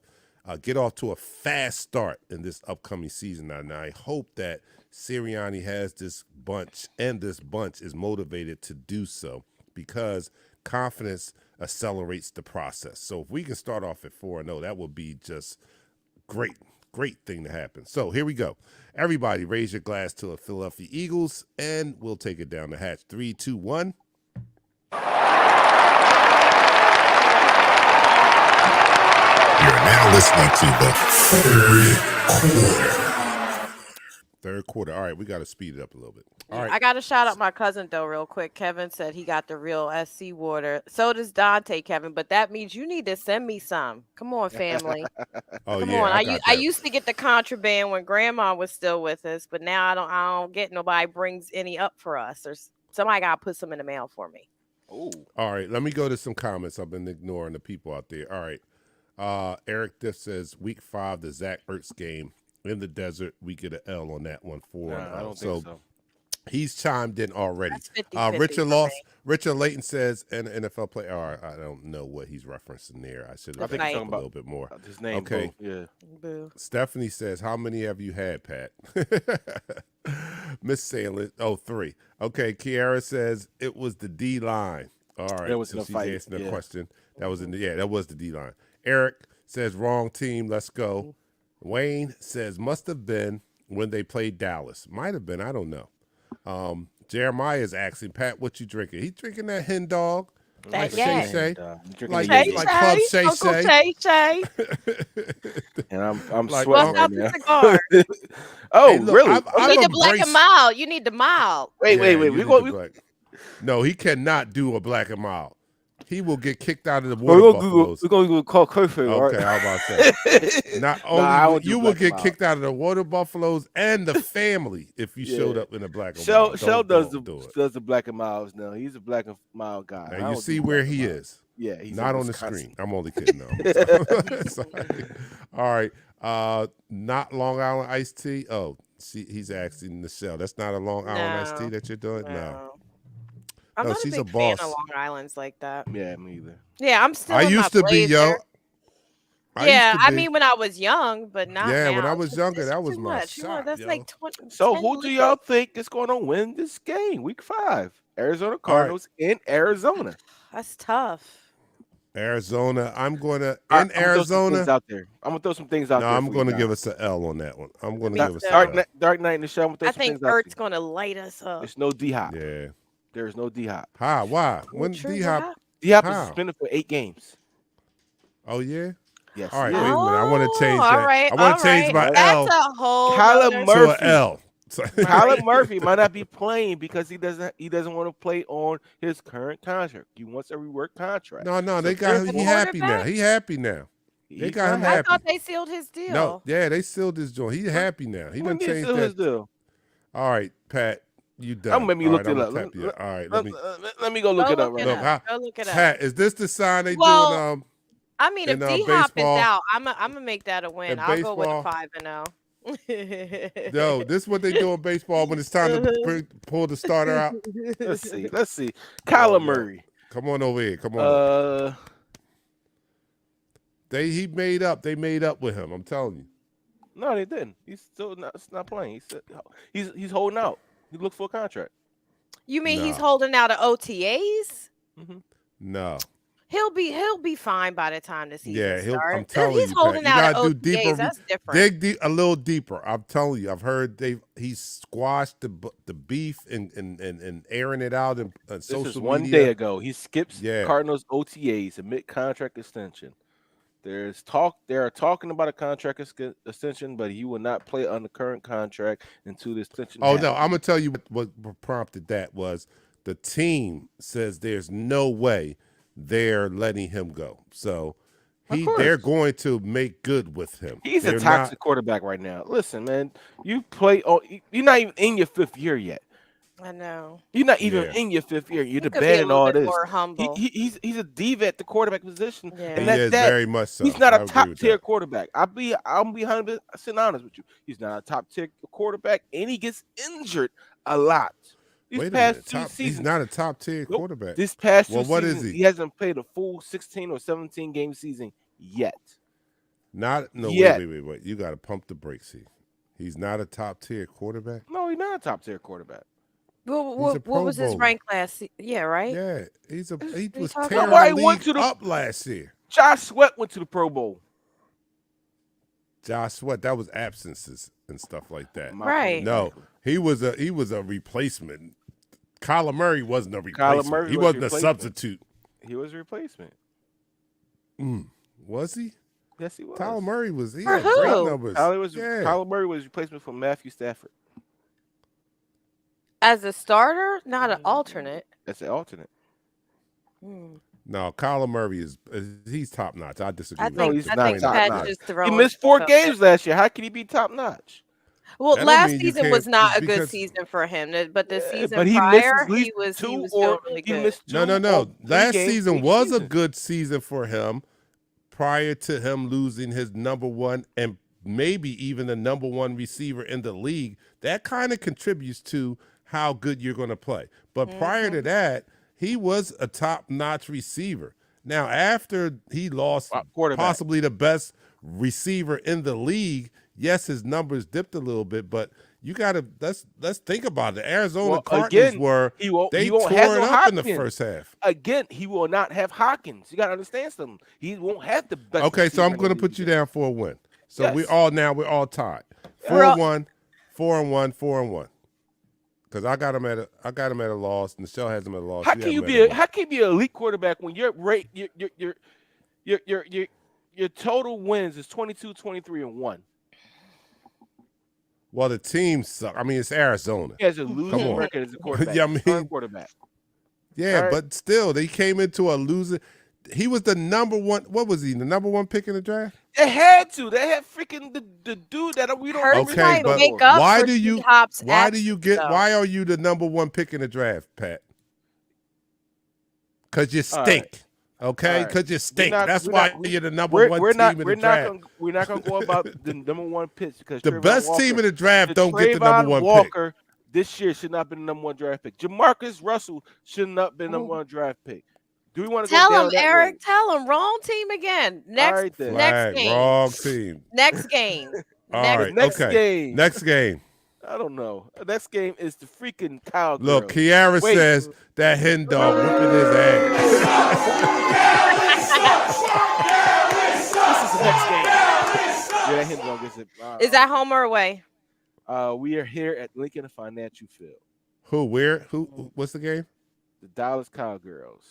get off to a fast start in this upcoming season. And I hope that Sirianni has this bunch, and this bunch is motivated to do so, because confidence accelerates the process. So if we can start off at 4-0, that would be just great thing to happen. So here we go. Everybody raise your glass to the Philadelphia Eagles, and we'll take it down the hatch. 3, 2, 1. You're now listening to the third quarter. Third quarter. All right, we got to speed it up a little bit. All right. I got to shout out my cousin, though, real quick. Kevin said he got the real SC water. So does Dante, Kevin, but that means you need to send me some. Come on, family. Oh, Come yeah, on. I I got I that. used to get the contraband when grandma was still with us, but now I don't get nobody brings any up for us. There's somebody got to put some in the mail for me. Oh, All right, let me go to some comments. I've been ignoring the people out there. All right. Eric Diff says week 5, the Zach Ertz game in the desert. We get an L on that one for I don't think so. he's chimed in already. That's 50-50 Richard for Lost. me. Richard Layton says an NFL player. All right, I don't know what he's referencing there. I should I have think he's looked talking up about- a little bit more. His name. Okay. Boo. Yeah. Boo. Stephanie says, how many have you had, Pat? Miss Salem, 3. Okay, Kiara says it was the D line. All right, That was so in a she's fight, answering the yeah. question. That was that was the D line. Eric says wrong team. Let's go. Wayne says must have been when they played Dallas. Might have been. I don't know. Jeremiah is asking Pat, what you drinking? He drinking that hen dog. That Like yeah. Shay Shay. Like, Like- Shay like Club Shay, Shay Uncle Shay. Shay Shay. and I'm Like, sweating Bust out right the now. cigar. Oh, Hey, look, really? I've You need the black and embraced- mild. You need the mild. Wait. Yeah, We you go. need the black. No, he cannot do a black and mild. He will get kicked out of the We're water gonna go. buffaloes. We're gonna go call Kofi. Okay, I was about to say. Not only I won't do you will black and get mild. kicked out of the water buffaloes and the family if you showed Yeah. up in a black and Shell mild. Shell Don't does do it. the black and miles now. He's a black and mild guy. I Now you don't see do where black and he mild. is. Yeah, he's Not in on the Wisconsin. screen. I'm only kidding. No. Sorry. All right. Not Long Island iced tea. Oh, he's asking Michelle. That's not a Long Island iced tea No. that you're doing? No. I'm No, not a she's a big fan of boss. Long Islands like that. Yeah, me either. Yeah, I'm still. I in my used to be, yo. blazer. I Yeah, used to I be. mean when I was young, but not Yeah, now. when I was It's- younger, it's that was too my much. shot, That's yo. like 20. So 10 who do liters. y'all think is going to win this game, Week 5? Arizona Cardinals in Arizona. That's tough. Arizona. I'm going to All in right, I'm gonna throw some things Arizona. out there. I'm gonna throw some things out No, there. I'm going to give us an L on that one. I'm going to Me give us too. an Dark L. Knight, Dark Knight in the show. I'm gonna throw I some think things out Ertz there. gonna light us up. There's no D Hop. Yeah. There is no D Hop. Hi, why? When True, D Hop? yeah. D Hop is How? suspended for 8 games. Oh yeah. Yes. All right, he is. wait a minute. I want to change Oh, that. all right, I want all to change right. my L That's a whole Kyler nother- to an Murphy. L. Kyler Murphy might not be playing because he doesn't want to play on his current contract. He wants a rework contract. No, So they got the he happy now. quarterback? He happy now. They he's got him not I happy. thought they sealed his deal. No, yeah, they sealed his joint. He happy now. He done When did he changed seal his that. deal? All right, Pat, you done. I'm gonna make me All look right, it I'ma up. tap you. All right, Let me go look it up right Look, now. Go look it up. Pat, is this the sign they Well, doing? I mean, if in, D Hop is baseball- out, I'm gonna make that a win. in I'll go with a baseball- 5-0. Yo, this is what they do in baseball when it's time to pull the starter out. Let's see. Kyler Murray. Come on over here. Come on. They made up with him. I'm telling you. No, they didn't. He's still not playing. He's holding out. He looked for a contract. You mean he's Nah. holding out of OTAs? No. He'll be fine by the time the season Yeah, starts. I'm telling he's you, holding Pat, you out gotta of do OTAs. deeper. That's different. Dig deep, a little deeper. I'm telling you. I've heard he's squashed the beef and airing it out in social This is media. 1 day ago. He skips Yeah. Cardinals OTAs amid contract extension. They are talking about a contract extension, but he will not play on the current contract until the extension. Oh happens. no, I'm gonna tell you what prompted that was the team says there's no way they're letting him go. So they're going to make good with him. He's They're a toxic quarterback right now. Listen, man, you're not even in your 5th year yet. I know. You're not even Yeah. in your 5th year. You're He could be a debating little all bit this. more humble. He's a diva at the quarterback position, Yeah. and He that's is that. very much so. He's not I a agree top with tier that. quarterback. I'll be 100% honest with you. He's not a top tier quarterback, and he gets injured a lot. These Wait a past minute. 2 He's seasons, not a top tier Nope. quarterback. This past 2 Well, what is seasons, he? he hasn't played a full 16 or 17 game season yet. No, Yet. wait. You got to pump the brakes here. He's not a top tier quarterback. No, he's not a top tier quarterback. What Pro was his Bowler. rank last? Yeah, right. Yeah, he was talking tearing about? the Nobody went league to the- up last year. Josh Sweat went to the Pro Bowl. Josh Sweat, that was absences and stuff like that. Right. No, he was a replacement. Kyler Murray wasn't a replacement. Murray He was wasn't a replacement. substitute. He was a replacement. Was he? Yes, he was. Kyler Murray was. He For had great who? numbers. Yeah. Kyler Murray was replacement for Matthew Stafford. As a starter, not an alternate. That's the alternate. No, Kyler Murray he's top notch. I disagree. I with No, you. think he's I not think top Pat's notch. just He throwing missed 4 stuff games last year. How can he be top notch? Well, That don't last mean you season was can't- not a good because- season for him, but the season but he prior, missed at least he was 2 doing or really he good. missed 2 No. or 3 Last games season each was a season. good season for him prior to him losing his number one and maybe even the number one receiver in the league. That kind of contributes to how good you're going to play. But prior to that, he was a top-notch receiver. Now, after he lost Quarterback. possibly the best receiver in the league, yes, his numbers dipped a little bit, but you got to let's think about it. Arizona Well, Cardinals again, he won't tore have it no up in the Hopkins. first half. Again, he will not have Hawkins. You got to understand something. He won't have the best. Okay, so I'm receiver going to in the put you league. down for a win. So Yes. we're all tied. We're all- 4-1, 4-1, 4-1. Because I got him at a loss. Michelle has him at a loss. How You can you have him be at a how can you be an elite quarterback when your rate your total wins is 22, 23, and 1? Well, the team suck. I mean, it's Arizona. He has a losing on. record as a quarterback. Yeah, I He's a current mean- quarterback. Yeah, All right. but still, they came into a losing. He was the number one. What was he? The number one pick in the draft? They had to. They had freaking the dude that we don't Hurts Okay, might but make up why for do you? D-Hop's Why do you absence, get? though. Why are you the number one pick in the draft, Pat? Because you All stink. right. Okay, All right. because you stink. not- That's we're why not- you're the number We're, one we're team not. in the We're not. draft. We're not gonna go about the number one pitch because The Trayvon best Walker, team in the draft don't get the Trayvon number one pick. Walker this year should not have been the number one draft pick. Jamarcus Russell should not have been number one draft pick. Do we want to go Tell down him, that Eric. road? Tell him. Wrong team again. Next, right, then. next Flag, game. wrong team. Next game. All Next right, Next okay. game. Next game. I don't know. Next game is the freaking Cowgirls. Look, Kiara Wait. says that hen dog whipping his ass. This is the next game. Yeah, that Hendon gets it. Is that home or away? We are here at Lincoln Financial Field. Who? Where? Who? What's the game? The Dallas Cowgirls.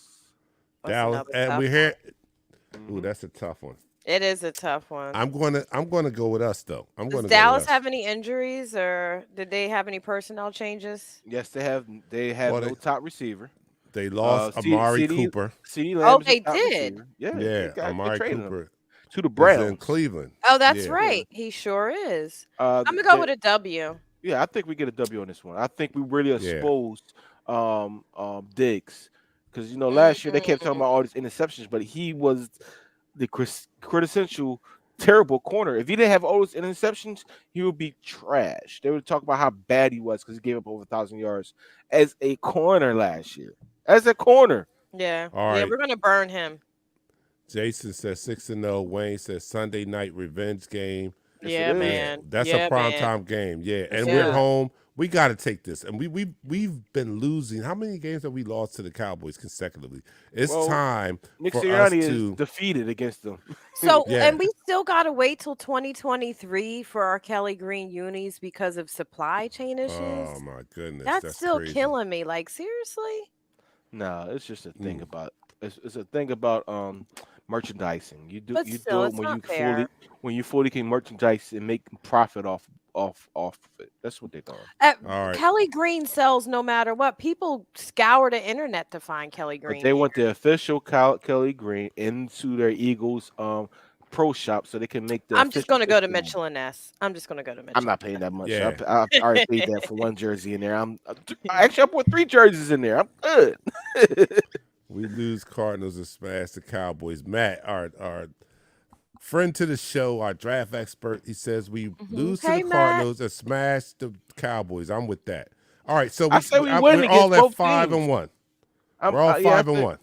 That's Dallas, another and tough we're here. Mm-hmm. Ooh, that's a tough one. It is a tough one. I'm gonna go with us though. I'm Does gonna go with Dallas us. have any injuries, or did they have any personnel changes? Yes, they have. They have Well, no top receiver. they lost Amari Cooper. CD Oh, Lamb is a they top did. receiver. Yeah, Yeah, they Amari traded him Cooper to the is in Browns. Cleveland. Oh, that's Yeah. right. He sure is. Uh, I'm gonna go they- with a W. yeah, I think we get a W on this one. I think we really exposed Diggs because last year they kept talking Mhm. about all these interceptions, but he was the quintessential terrible corner. If he didn't have all those interceptions, he would be trash. They would talk about how bad he was because he gave up over 1,000 yards as a corner last year. As a corner, Yeah. All Yeah, right. we're gonna burn him. Jason says 6-0. Wayne says Sunday night revenge game. Yes, Yeah, it is. man. That's Yeah, a prime man. time game. Yeah, and Yeah. we're home. We got to take this, and we've been losing. How many games have we lost to the Cowboys consecutively? It's Well, time Nick for us Sirianni is to. defeated against them. So, Yeah. and we still gotta wait till 2023 for our Kelly Green unis because of supply chain issues. Oh my goodness, That's still crazy. killing me. Like, seriously? No, it's just a thing about it's a thing about merchandising. You do But you still, do it it's when not you fair. fully can merchandise and make profit off of it. That's what they're doing. All right. Kelly Green sells no matter what. People scour the internet to find Kelly Green. But they want the official Kelly Green into their Eagles pro shop so they can make the. I'm just official gonna go to jersey. Mitchell and Ness. I'm just gonna go to Mitchell. I'm not paying that much. Yeah. I already paid that for one jersey in there. Actually I put 3 jerseys in there. I'm good. We lose Cardinals and smash the Cowboys. Matt, our friend to the show, our draft expert, he says we lose to Hey, the Matt. Cardinals and smash the Cowboys. I'm with that. All right, so I say we win we're against all at both 5-1. I'm- We're all yeah, I 5-1.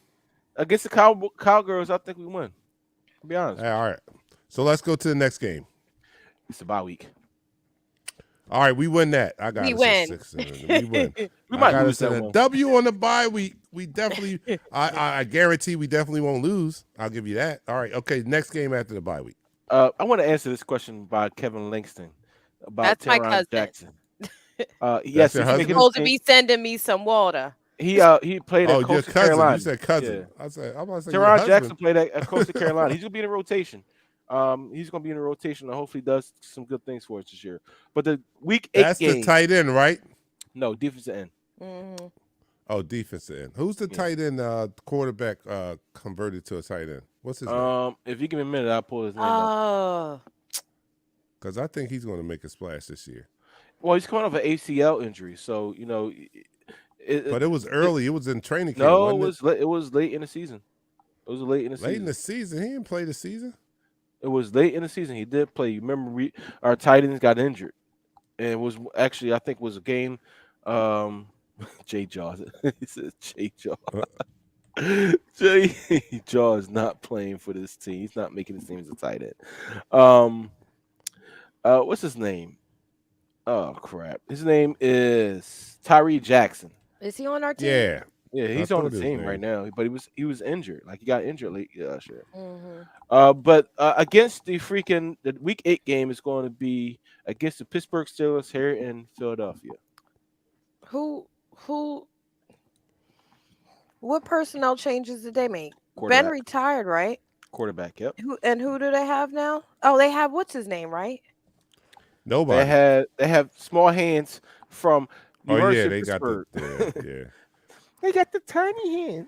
Against the Cowgirls, I think we win. To be honest, All right, so let's go to the next game. it's a bye week. All right, we win that. I got We us win. at 6-7. We win. We I might got lose us at that a one. W on the bye. We definitely. I guarantee we definitely won't lose. I'll give you that. All right. Okay. Next game after the bye week. I want to answer this question by Kevin Langston about That's my Teron cousin. Jackson. Yes, your he's husband? making Supposed to a- be sending me some water. He played at Oh, your Coastal cousin. Carolina. You said cousin. Yeah. I said I'm about to say your Teron husband. Jackson played at Coastal Carolina. He's gonna be in the rotation. He's gonna be in the rotation and hopefully does some good things for us this year. But the week 8 That's game, the tight end, right? no defensive end. hmm Oh, defensive end. Who's the Yeah. tight end quarterback converted to a tight end? What's his name? If you give me a minute, I'll pull his name up. Oh, Because I think he's going to make a splash this year. Well, he's coming off an ACL injury, so But it was early. It was in training camp. no, wasn't it was late in the season. It was late in the late season. in the season. He didn't play the season. It was late in the season. He did play. You remember our tight ends got injured, and it was actually I think was a game. Jay Jaws. He says Jay Jaws. Jay Jaw is not playing for this team. He's not making this team as a tight end. What's his name? Oh crap! His name is Tyree Jackson. is he on our team? Yeah. Yeah, I he's on thought the his team name. right now, but he was injured. Like he got injured late last year. Mhm. But against the week 8 game is going to be against the Pittsburgh Steelers here in Philadelphia. Who? What personnel changes did they make? Ben Quarterback. retired, right? Quarterback, yep. Who do they have now? Oh, they have what's his name, right? Nobody. They have small hands from Oh yeah, University of they got Pittsburgh. the yeah. They got the tiny hands.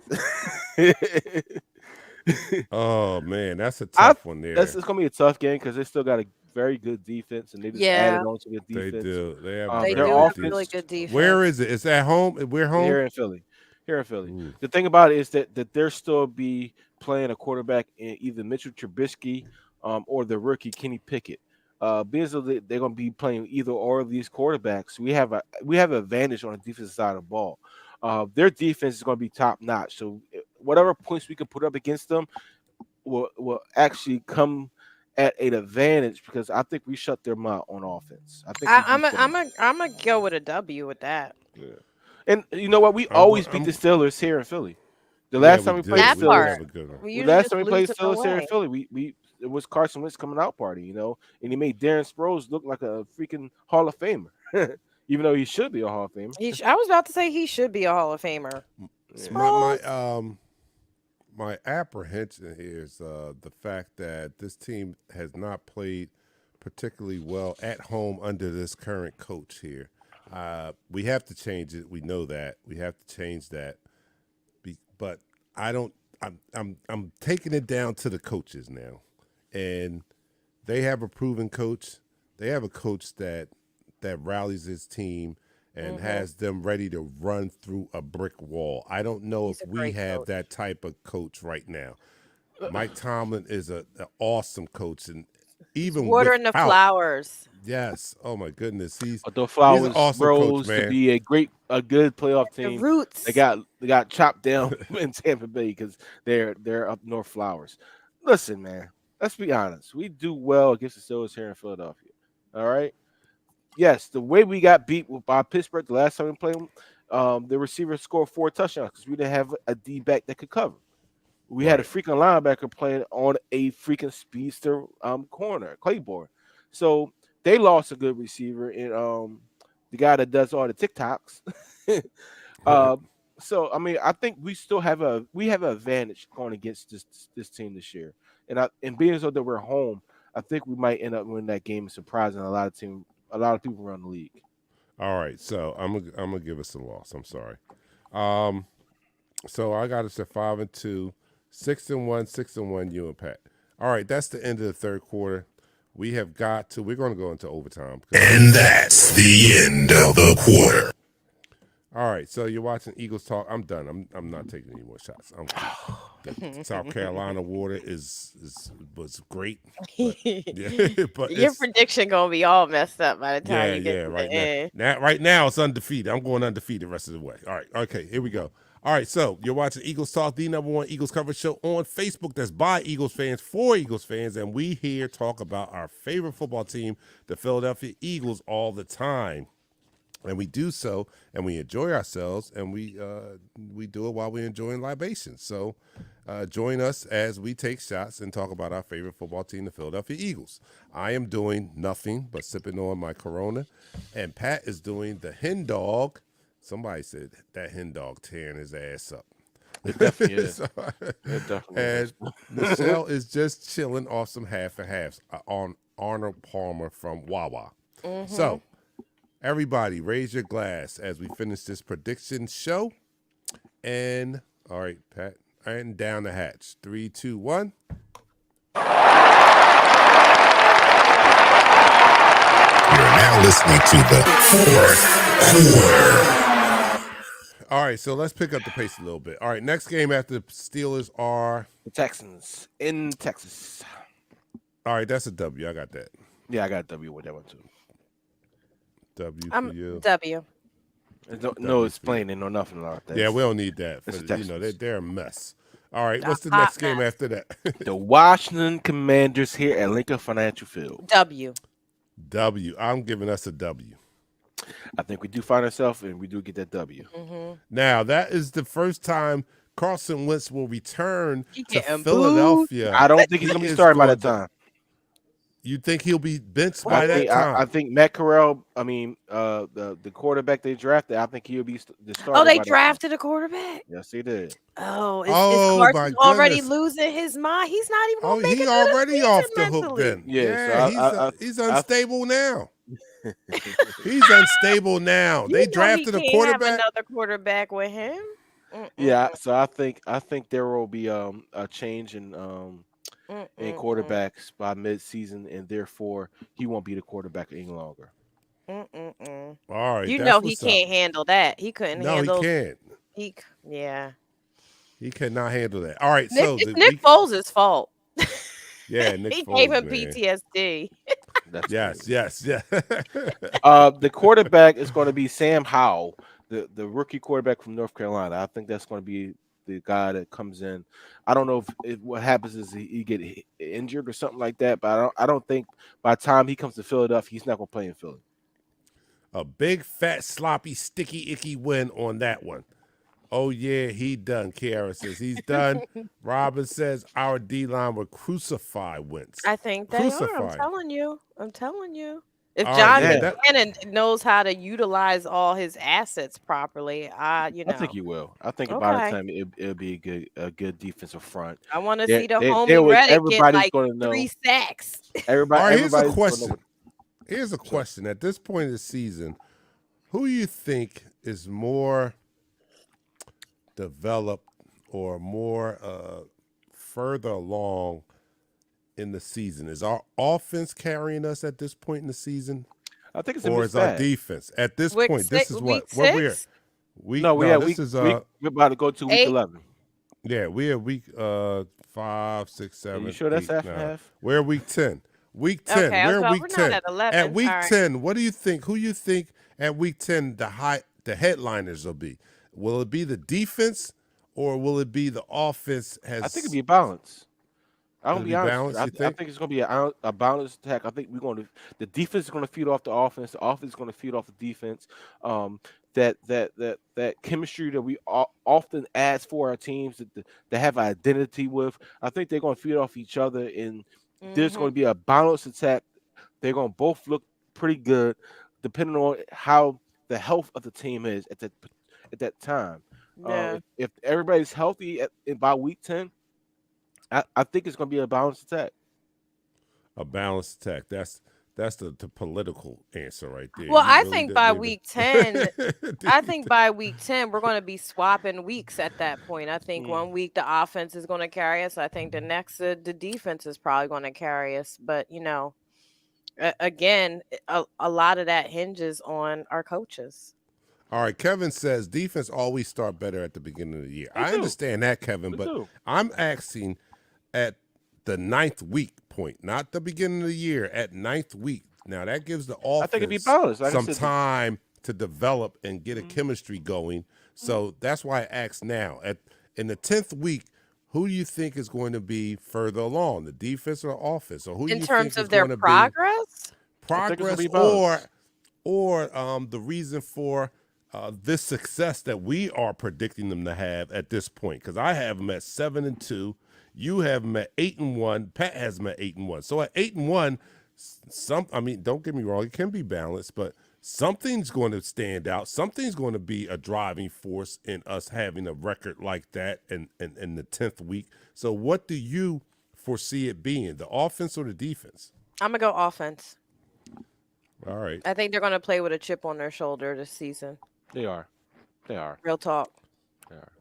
Oh man, that's a tough one there. It's gonna be a tough game because they still got a very good defense, and they just Yeah. added on to the They defense. do. They have Um, They a their do very have good offense- really defense. good defense. Where is it? It's at home. We're home. Here in Philly. Ooh. The thing about it is that they'll still be playing a quarterback in either Mitchell Trubisky or the rookie Kenny Pickett. Because they're going to be playing either or of these quarterbacks, we have an advantage on the defensive side of the ball. Their defense is going to be top notch. So whatever points we can put up against them will actually come at an advantage because I think we shut them out on offense. I think I'm gonna go with a W with that. and you know what? We always beat the Steelers here in Philly. The last time we played That the part. Steelers, have a good one. We the usually last just time we lose played it Steelers here in away. Philly, it was Carson Wentz coming out party, and he made Darren Sproles look like a freaking Hall of Famer, even though he should be a Hall of Famer. I was about to say he should be a Hall of Famer. My my apprehension here is the fact that this team has not played particularly well at home under this current coach here. We have to change it. We know that we have to change that. But I don't. I'm taking it down to the coaches now, and they have a proven coach. They have a coach that rallies his team and has them ready to run through a brick wall. I don't know He's if a we great have coach. that type of coach right now. Mike Tomlin is an awesome coach, and even Watering the without, flowers. yes, oh my goodness, he's Although an Flowers awesome coach, rose to man. be a good playoff The team. roots. They got chopped down in Tampa Bay because they're up north Flowers. Listen, man, let's be honest. We do well against the Steelers here in Philadelphia. All right. Yes, the way we got beat by Pittsburgh the last time we played them, the receiver scored 4 touchdowns because we didn't have a D back that could cover. We had a freaking linebacker playing on a freaking speedster corner, Claiborne. So they lost a good receiver and the guy that does all the TikToks. So I mean, I think we still have an advantage going against this team this year. And being so that we're home, I think we might end up winning that game, surprising a lot of people around the league. All right, so I'm gonna give us a loss. I'm sorry. So I got us at 5-2, 6-1, 6-1. You and Pat. All right, that's the end of the third quarter. We're going to go into overtime. And that's the end of the quarter. All right, so you're watching Eagles talk. I'm done. I'm not taking any more shots. The South Carolina water was great. But, yeah, but Your prediction gonna be all messed up by the time you get to right the end. right now it's undefeated. I'm going undefeated the rest of the way. All right, okay, here we go. All right, so you're watching Eagles Talk, the #1 Eagles coverage show on Facebook that's by Eagles fans for Eagles fans, and we here talk about our favorite football team, the Philadelphia Eagles, all the time. And we do so, and we enjoy ourselves, and we do it while we're enjoying libations. So join us as we take shots and talk about our favorite football team, the Philadelphia Eagles. I am doing nothing but sipping on my Corona, and Pat is doing the hen dog. Somebody said that hen dog tearing his ass up. It definitely is. It definitely And is. Michelle is just chilling off some half and halves on Arnold Palmer from Wawa. So, everybody, raise your glass as we finish this prediction show. And all right, Pat, and down the hatch. 3, 2, 1. You're now listening to the fourth quarter. All right, so let's pick up the pace a little bit. All right, next game after the Steelers are. The Texans in Texas. All right, that's a W. I got that. Yeah, I got a W with that one too. W for I'm you. W. No explaining, no nothing like that. Yeah, we don't need that. It's For, the you know, Texans. they're a mess. All right, what's the A hot next game mess. after that? The Washington Commanders here at Lincoln Financial Field. W. W. I'm giving us a W. I think we do find ourselves and we do get that W. Now, that is the first time Carson Wentz will return He to getting Philadelphia. I don't think he's gonna be is starting by going that time. You think he'll be benched by that I time? think Matt Corral. I mean, the quarterback they drafted. I think he'll be the starter. Oh, they by that time. drafted a quarterback. Yes, they did. Oh, is Oh, my Carson already goodness. losing his mind? He's not even Oh, gonna make he it through the already season off the hook mentally. then. Yeah, so he's unstable now. He's unstable now. You they know drafted he a can't quarterback. have another quarterback with him. Yeah, so I think there will be a change in quarterbacks by mid-season, and therefore he won't be the quarterback any longer. All right, You that's know he what's up. can't handle that. He couldn't No, handle. he can't. Yeah. He cannot handle that. All right, so It's Nick Foles' fault. yeah, Nick He Foles, gave him man. PTSD. That's Yes. The quarterback is going to be Sam Howell, the rookie quarterback from North Carolina. I think that's going to be the guy that comes in. I don't know if what happens is he get injured or something like that, but I don't think by the time he comes to Philadelphia, he's not going to play in Philly. A big, fat, sloppy, sticky, icky win on that one. Oh, yeah, he done. Kiara says he's done. Robin says our D-line will crucify Wentz. I think they are. Crucify. I'm telling you. If All right, John yeah, that Buchanan knows how to utilize all his assets properly, I think he will. I think by the Okay. time it'll be a good defensive front. I want to They see the they homie Reddick get everybody's like going to 3 know. sacks. all right. Here's a Everybody's going to know. question. Here's a question. At this point of the season, who you think is more developed or more further along in the season? Is our offense carrying us at this point in the season, I think it's a or mixed is our bag. defense at this Week point? This six, is week what we're 6, week. No, No, we're about to go to week 8. 11. yeah, we're week 5, 6, 7, you sure that's 8, half and 9. half? We're week 10. Week 10. Okay, I was We're about, week we're 10. not at 11. At week All right. 10, what do you think? Who you think at week 10 the headliners will be? Will it be the defense or will it be the offense? I think it'll be a balance. I'm It'll gonna be be honest. balanced, I you think? think it's gonna be a balanced attack. I think the defense is gonna feed off the offense. The offense is gonna feed off the defense. That chemistry that we often ask for our teams that have an identity with. I think they're gonna feed off each other, and there's going to be a balanced attack. They're gonna both look pretty good, depending on how the health of the team is at that time. Yeah. If everybody's healthy by week 10. I think it's going to be a balanced attack. A balanced attack. That's the political answer right there. Well, You I really think didn't by even- week 10, I think by week 10, we're going to be swapping weeks at that point. I think one week the offense is going to carry us. I think the next the defense is probably going to carry us. But, again, a lot of that hinges on our coaches. All right, Kevin says defense always start better at the beginning of the year. I do. understand that, Kevin, Me but too. I'm asking at the 9th week point, not the beginning of the year, at 9th week. Now that gives the offense I think it'd be balanced. Like I some said, time to develop and get a chemistry going. So that's why I asked now. In the 10th week, who do you think is going to be further along, the defense or offense? Or who do In you terms think of is their going to progress? be I think it's gonna progress be balanced. or the reason for this success that we are predicting them to have at this point? Because I have them at 7-2. You have them at 8-1. Pat has them at 8-1. So at 8-1, don't get me wrong, it can be balanced, but something's going to stand out. Something's going to be a driving force in us having a record like that in the 10th week. So what do you foresee it being, the offense or the defense? I'm going to go offense. All right. I think they're going to play with a chip on their shoulder this season. They are. Real talk.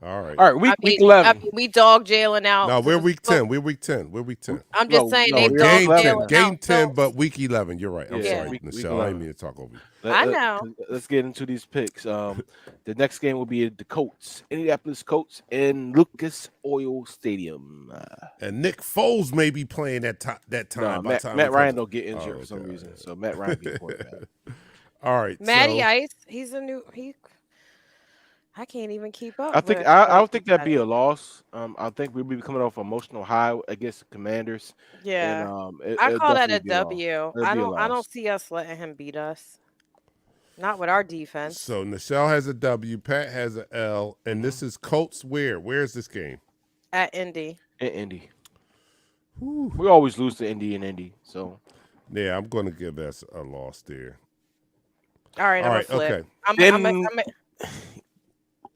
All right. All right, week 11. We dog Jalen out. No, to we're the week foot- 10. We're week 10. We're week 10. I'm just saying they we're dog Game 10. 11 Jalen now. Game out. 10, So- but week 11. You're right. I'm Yeah, sorry, week Michelle. I 11. didn't mean to talk over you. I know. Let's get into these picks. The next game will be the Colts, Indianapolis Colts, in Lucas Oil Stadium. And Nick Foles may be playing that time. No, by the time Matt we Ryan come- don't get injured Oh, for some okay. reason, so Matt Ryan be quarterback. All right. Matty so, Ice, he's a new I can't even keep up. I think with I don't think that'd everybody. be a loss. I think we'll be coming off an emotional high against the Commanders. Yeah. And, I it'll call that a definitely be loss. W. It'll I be a don't loss. see us letting him beat us. Not with our defense. So Nichelle has a W. Pat has an L. And Mm-hmm. this is Colts where? Where's this game? At Indy. In Indy. We always lose to Indy and Indy, so Yeah, I'm going to give us a loss there. All right, All I'm right, gonna flip. okay. Then-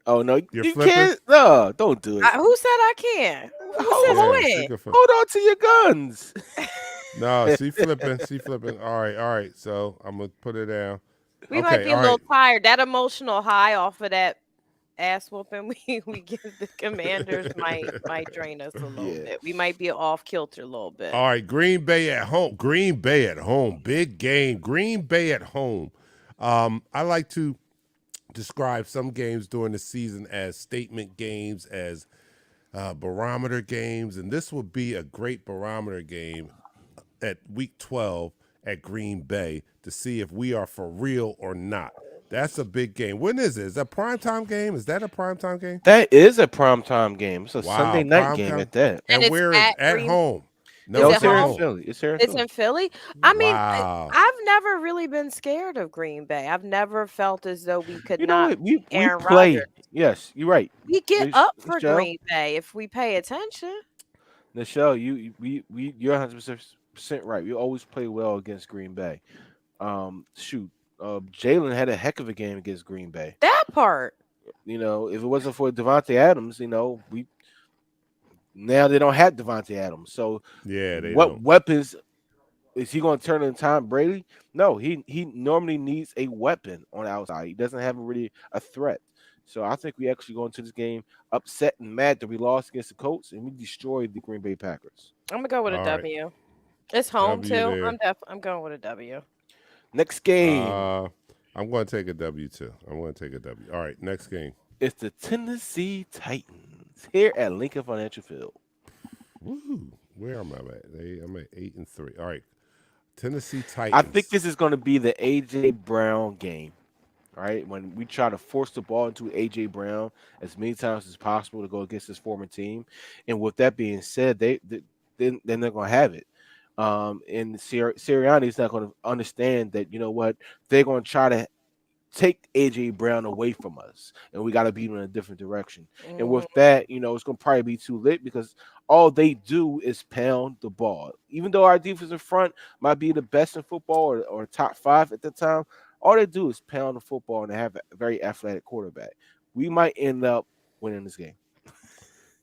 oh no, You're you flipping? can't. No, don't do it. Who said I can't? Who said Yeah, when? she can flip. Hold on to your guns. No, she flipping. She flipping. All right. So I'm going to put it down. We might Okay, be a all little right. tired. That emotional high off of that ass whooping we give the Commanders might drain us a little bit. We might be off kilter a little bit. All right, Green Bay at home. Green Bay at home. Big game. Green Bay at home. I like to describe some games during the season as statement games, as barometer games, and this would be a great barometer game at week 12 at Green Bay to see if we are for real or not. That's a big game. When is it? Is that a primetime game? Is that a primetime game? That is a primetime game. It's a Wow, Sunday night primetime? game at that. And And it's where is at at Green- home? Is No, it it's here in home? Philly. It's here in It's Philly. in Philly. I mean, Wow. I've never really been scared of Green Bay. I've never felt as though we could You know not. what? We Aaron play. Rodgers. Yes, you're right. We get Mich- up for Michelle? Green Bay if we pay attention. Nichelle, you're 100% right. We always play well against Green Bay. Jalen had a heck of a game against Green Bay. That part. You know, if it wasn't for Devontae Adams, you know, now they don't have Devontae Adams. So Yeah, they what don't. weapons is he going to turn into Tom Brady? No, he normally needs a weapon on the outside. He doesn't have really a threat. So I think we actually go into this game upset and mad that we lost against the Colts and we destroyed the Green Bay Packers. I'm gonna go with a All right. W. It's home W too. there. I'm going with a W. Next game I'm going to take a W too. I'm going to take a W. All right, next game. is the Tennessee Titans here at Lincoln Financial Field. Woo! Where am I at? I'm at 8-3. All right, Tennessee Titans. I think this is going to be the A.J. Brown game, right? When we try to force the ball into A.J. Brown as many times as possible to go against his former team. And with that being said, they're not going to have it. And Sirianni is not going to understand that, you know what, they're going to try to take A.J. Brown away from us, and we got to beat him in a different direction. And with that, you know, it's going to probably be too late because all they do is pound the ball. Even though our defensive front might be the best in football or top 5 at the time, all they do is pound the football and they have a very athletic quarterback. We might end up winning this game.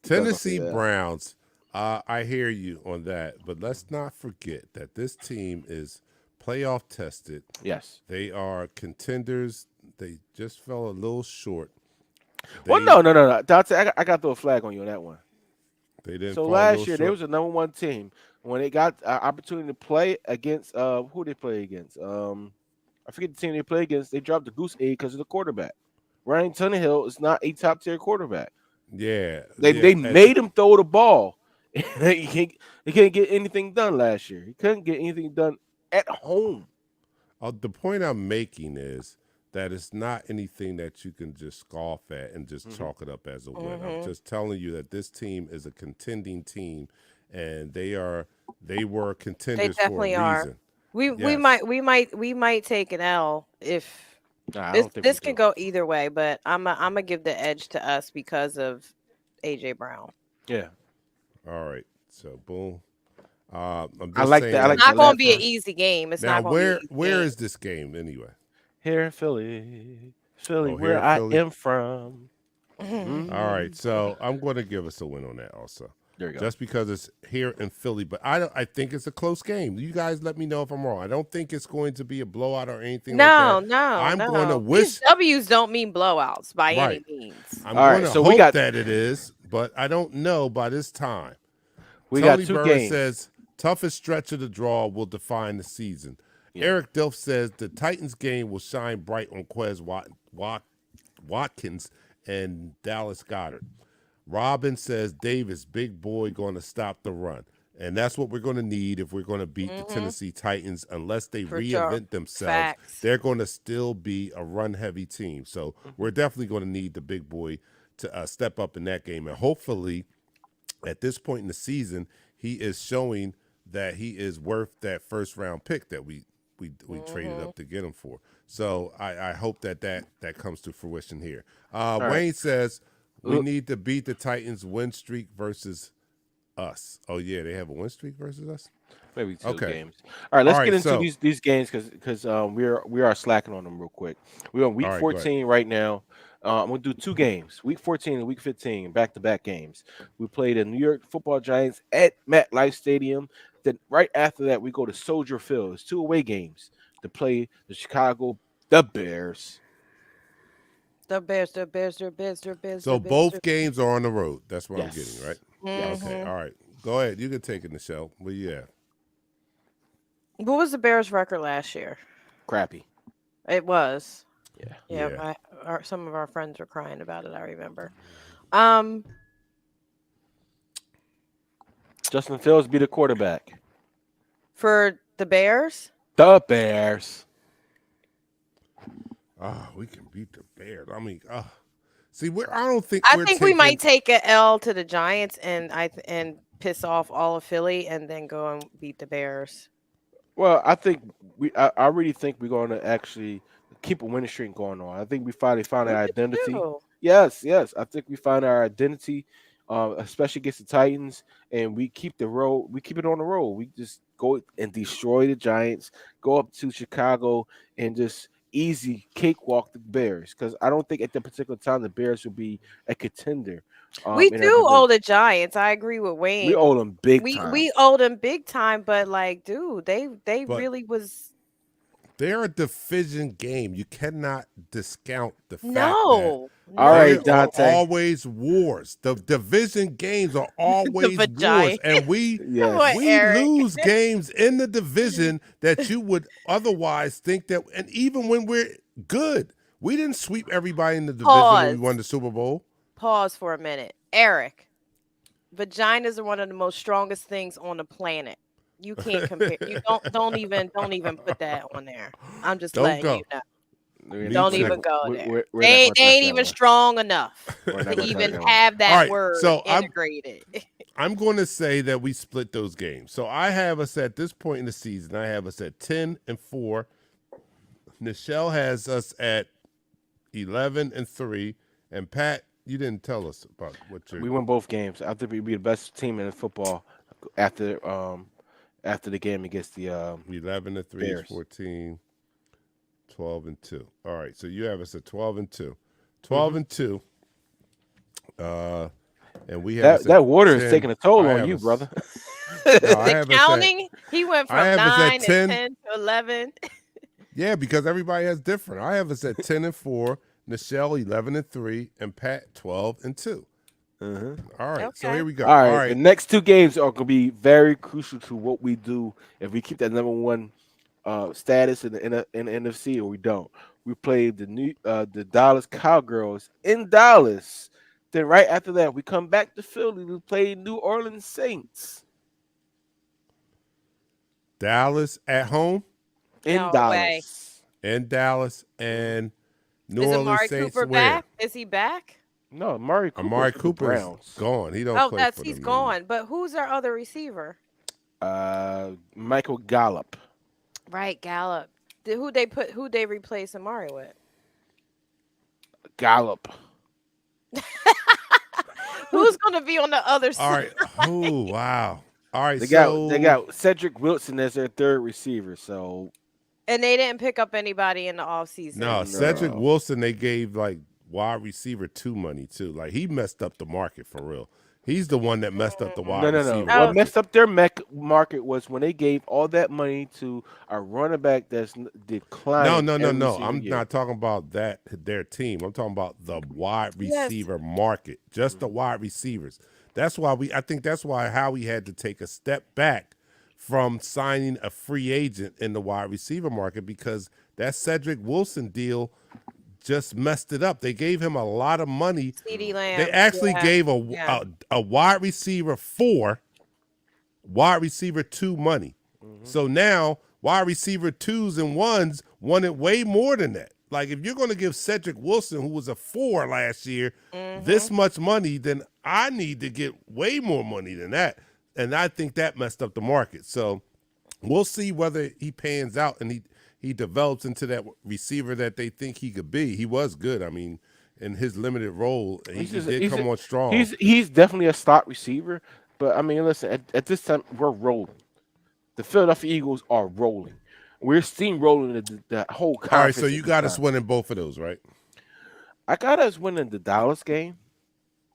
Tennessee Browns. I hear you on that, but let's not forget that this team is playoff tested. Yes. They are contenders. They just fell a little short. Well, no. Dante, I got to throw a flag on you on that one. They didn't. So fall last year, short. they was the number 1 team. When they got an opportunity to play against, who they play against? I forget the team they play against. They dropped the goose egg because of the quarterback. Ryan Tannehill is not a top-tier quarterback. Yeah. They made him throw the ball. he can't get anything done last year. He couldn't get anything done at home. The point I'm making is that it's not anything that you can just scoff at and just chalk it up as a win. I'm just telling you that this team is a contending team, and they were contenders They definitely for a are. reason. We might take an L if this can go either way, but I'm gonna give the edge to us because of AJ Brown. Yeah. All right. So boom. I like that. It's not going to be an easy game. It's now not going to be where is this game anyway? Here in Philly, Oh, where I am from. All right. So I'm going to give us a win on that also. There you go. Just because it's here in Philly, but I think it's a close game. You guys let me know if I'm wrong. I don't think it's going to be a blowout or anything like that. I'm going to wish these W's don't mean blowouts by any means. I'm going to hope that it is, but I don't know by this time. Tony Burris says toughest stretch of the draw will define the season. Yeah. Eric Dilf says the Titans game will shine bright on Quez Watkins and Dallas Goedert. Robin says Davis, big boy, going to stop the run. And that's what we're going to need if we're going to beat the Tennessee Titans. Unless they reinvent themselves, they're going to still be a run-heavy team. So we're definitely going to need the big boy to step up in that game. And hopefully, at this point in the season, he is showing that he is worth that first-round pick that we traded up to get him for. So I hope that comes to fruition here. Wayne says we need to beat the Titans' win streak versus us. Oh yeah, they have a win streak versus us. Maybe 2 games. All right, let's get into these games because we are slacking on them real quick. We're on week 14 right now. I'm gonna do 2 games, week 14 and week 15, back-to-back games. We play the New York Football Giants at MetLife Stadium. Then right after that, we go to Soldier Field. It's 2 away games to play the Chicago Bears. The Bears. So both games are on the road. That's what I'm getting, right? Okay. All right. Go ahead. You can take it, Michelle. Where you at? What was the Bears' record last year? Crappy. It was. Yeah. Some of our friends were crying about it. I remember. Justin Fields be the quarterback for the Bears. The Bears. We can beat the Bears. I mean, see, I think we might take an L to the Giants and piss off all of Philly and then go and beat the Bears. Well, I think I really think we're going to actually keep a winning streak going on. I think we finally found our identity. Yes. I think we found our identity, especially against the Titans, and we keep it on the road. We just go and destroy the Giants, go up to Chicago and just easy cakewalk the Bears. Because I don't think at that particular time the Bears will be a contender. We in our do owe division. the Giants. I agree with We Wayne. owe them big We time. we owe them big time, but like, dude, they But- really was They're a division game. You cannot discount the fact no. that All right, there are Dante. always wars. The division games are always wars, vagina. and we Yes. What, we Eric? lose games in the division that you would otherwise think that. And even when we're good, we didn't sweep everybody in the division when we Pause. won the Super Bowl. Pause for a minute. Eric, vaginas are one of the most strongest things on the planet. You can't compare. You don't even put that on there. I'm just Don't letting go. you know. We're Don't not gonna even touch- go we're- there. we're not They gonna touch ain't that even one. strong enough We're not to gonna even touch that one. have that All right, word so I'm- integrated. I'm going to say that we split those games. So I have us at this point in the season. I have us at 10-4. Nichelle has us at 11-3, and Pat, you didn't tell us about what We you're. won both games. I think we'd be the best team in football after the game against the 11-3, Bears. 14, 12-2. All right, so you have us at 12-2, 12-2. And we have us that at water is 10. taking a toll I on have you, us- brother. No, I The have us at- counting, he went from I have us at 9 10. and 10 to 11. Yeah, because everybody has different. I have us at 10-4, Nichelle 11-3, and Pat 12-2. All right, so Okay. here we go. All right, the next two games are going to be very crucial to what we do if we keep that number one status in the NFC or we don't. We played the Dallas Cowgirls in Dallas. Then right after that, we come back to Philly. We play New Orleans Saints Dallas at home, in No Dallas. way. and Dallas, and New Is Orleans Amari Saints Cooper where? back? Is he back? No, Amari Cooper. Amari for the Cooper is Browns. gone. He don't Oh, play for he's them gone. But who's our other receiver? Michael Gallup. Right, Gallup. Who they replace Amari with? Gallup. Who's gonna be on the other All side? right. Oh wow. All right. They so got Cedric Wilson as their third receiver. So And they didn't pick up anybody in the offseason. no Cedric Wilson. They gave like wide receiver 2 money too. Like he messed up the market for real. He's the one that messed up the wide no. receiver. Oh. market. What messed up their market was when they gave all that money to a running back that's declining. No. every single I'm year. not talking about their team. I'm talking about the wide Yes. receiver market, just the wide receivers. That's why I think that's why Howie had to take a step back from signing a free agent in the wide receiver market because that Cedric Wilson deal just messed it up. They gave him a lot of money. CeeDee Lamb. They actually yeah, gave yeah. a wide receiver 4, wide receiver 2 money. So now wide receiver 2s and 1s wanted way more than that. Like if you're going to give Cedric Wilson, who was a 4 last year, this much money, then I need to get way more money than that. And I think that messed up the market. So we'll see whether he pans out and he develops into that receiver that they think he could be. He was good. I mean, in his limited role, he did come on strong. He's definitely a slot receiver. But I mean, listen, at this time we're rolling. The Philadelphia Eagles are rolling. We're steamrolling the whole conference. All right, so at you this got us time. winning both of those, right? I got us winning the Dallas game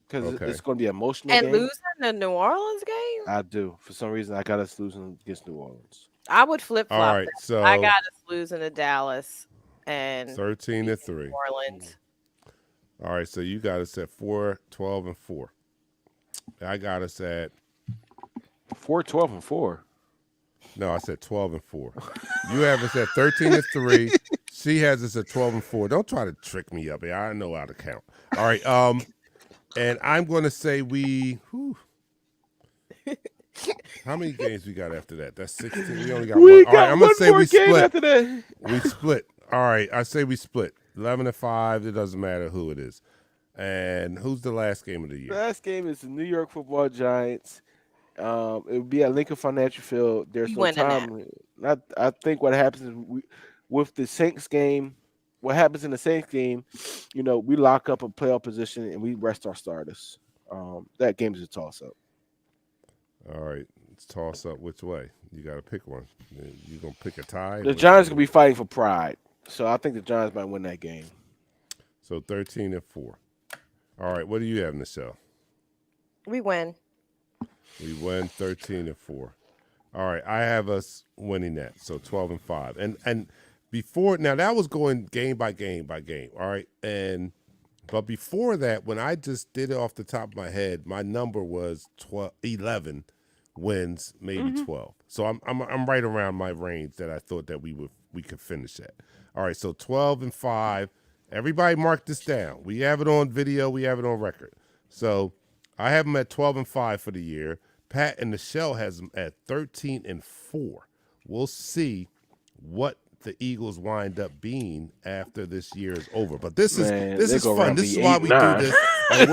because Okay. it's going to be an emotional And game. losing the New Orleans game? I do. For some reason, I got us losing against New Orleans. I would flip All flop. right, so I got us losing to Dallas and 13-3. New Orleans. All right, so you got us at 4, 12-4. I got us at 4-12-4. no, I said 12-4. You have us at 13-3. She has us at 12-4. Don't try to trick me up here. I know how to count. All right, and I'm going to say how many games we got after that? That's 16. We only got one. All right, I'm going to say we split. after that. We split. All right, I say we split. 11-5. It doesn't matter who it is. And who's the last game of the year? Last game is the New York Football Giants. It would be at Lincoln Financial Field. There's You no winning time. I think what happens is with the Saints game, what happens in the Saints game, we lock up a playoff position and we rest our starters. That game is a toss-up. All right. It's toss up which way. You got to pick one. You gonna pick a tie? The Giants gonna be fighting for pride, so I think the Giants might win that game. So 13-4. All right, what do you have, Michelle? We win. We win 13-4. All right, I have us winning that, so 12-5. And before now, that was going game by game by game. All right, but before that, when I just did it off the top of my head, my number was 11 wins, maybe 12. So I'm right around my range that I thought that we could finish at. All right, so 12-5. Everybody mark this down. We have it on video. We have it on record. So I have them at 12-5 for the year. Pat and Michelle has them at 13-4. We'll see what the Eagles wind up being after this year is over. But this is fun. This is why we do this. And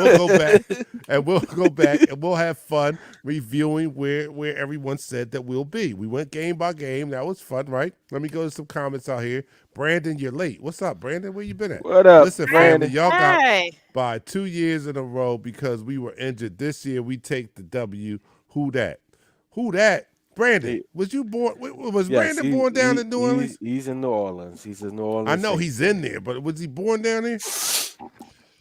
we'll go back and we'll have fun reviewing where everyone said that we'll be. We went game by game. That was fun, right? Let me go to some comments out here. Brandon, you're late. What's up, Brandon? Where you been at? What up, Listen, Brandon? family, y'all got Hey. by 2 years in a row because we were injured. This year we take the W. Who that? Who that? Brandon, was you born? Was Yes, Brandon born down in New Orleans? He's in New Orleans. He's in New Orleans. I know he's in there, but was he born down there?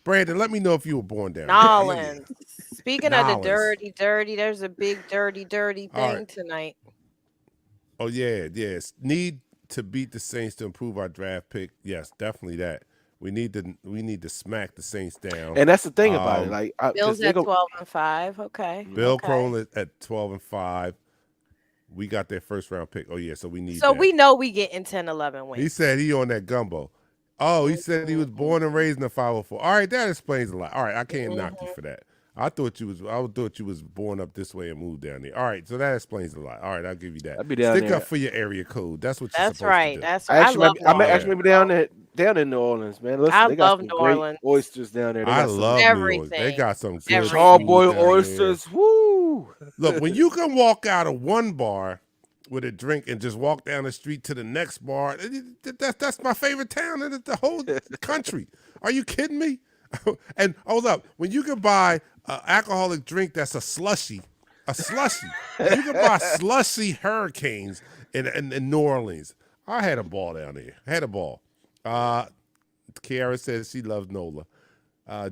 Brandon, let me know if you were born down there. Nolans. Speaking of the Nolans. dirty, there's a big dirty All thing right. tonight. Oh yeah, yes. Need to beat the Saints to improve our draft pick. Yes, definitely that. We need to smack the Saints down. And that's the thing about it. Like, Bill's at 12-5. Okay. Bill okay. Crone at 12-5. We got their first round pick. Oh yeah, so we need. So that. we know we getting 10-11 wins. He said he on that gumbo. Oh, he said he was born and raised in the 504. All right, that explains a lot. All right, I can't knock you for that. I thought you was born up this way and moved down there. All right, so that explains a lot. All right, I'll give you that. I'll be down Stick there. up for your area code. That's what you're That's supposed right. to do. That's I right. actually, I might love actually be down in New Orleans, man. Listen, I they got love some New great Orleans. oysters down there. They I got some love New Orleans. They everything. got some good Everything. Charboy food down there. oysters. Woo! Look, when you can walk out of one bar with a drink and just walk down the street to the next bar, that's my favorite town in the whole country. Are you kidding me? And hold up, when you can buy an alcoholic drink that's a slushy, you can buy slushy hurricanes in New Orleans. I had a ball down there. I had a ball. Kiara says she loves NOLA.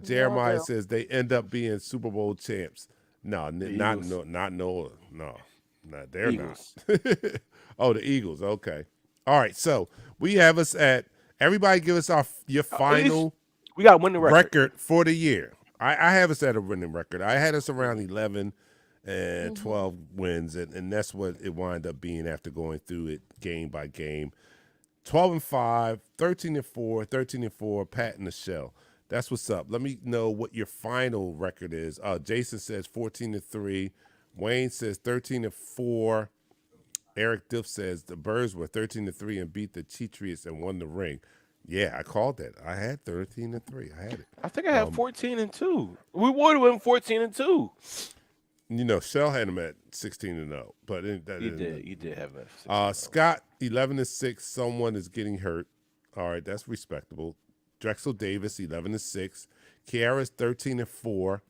Jeremiah says they end up being Super Bowl champs. No, not NOLA. No, they're Eagles. not. Oh, the Eagles. Okay. All right. So we have us at everybody. Give us your final We got to win the record. for the year. I have us at a winning record. I had us around 11 and 12 wins, and that's what it wound up being after going through it game by game. 12-5, 13-4, 13-4. Pat and Michelle. That's what's up. Let me know what your final record is. Jason says 14-3. Wayne says 13-4. Eric Diff says the Birds were 13-3 and beat the Patriots and won the ring. Yeah, I called that. I had 13-3. I had it. I think I had 14-2. We would have won 14-2. You know, Shell had him at 16-0, but You did have Scott that. 11-6. Someone is getting hurt. All right, that's respectable. Drexel Davis 11-6. Kiara's 13-4.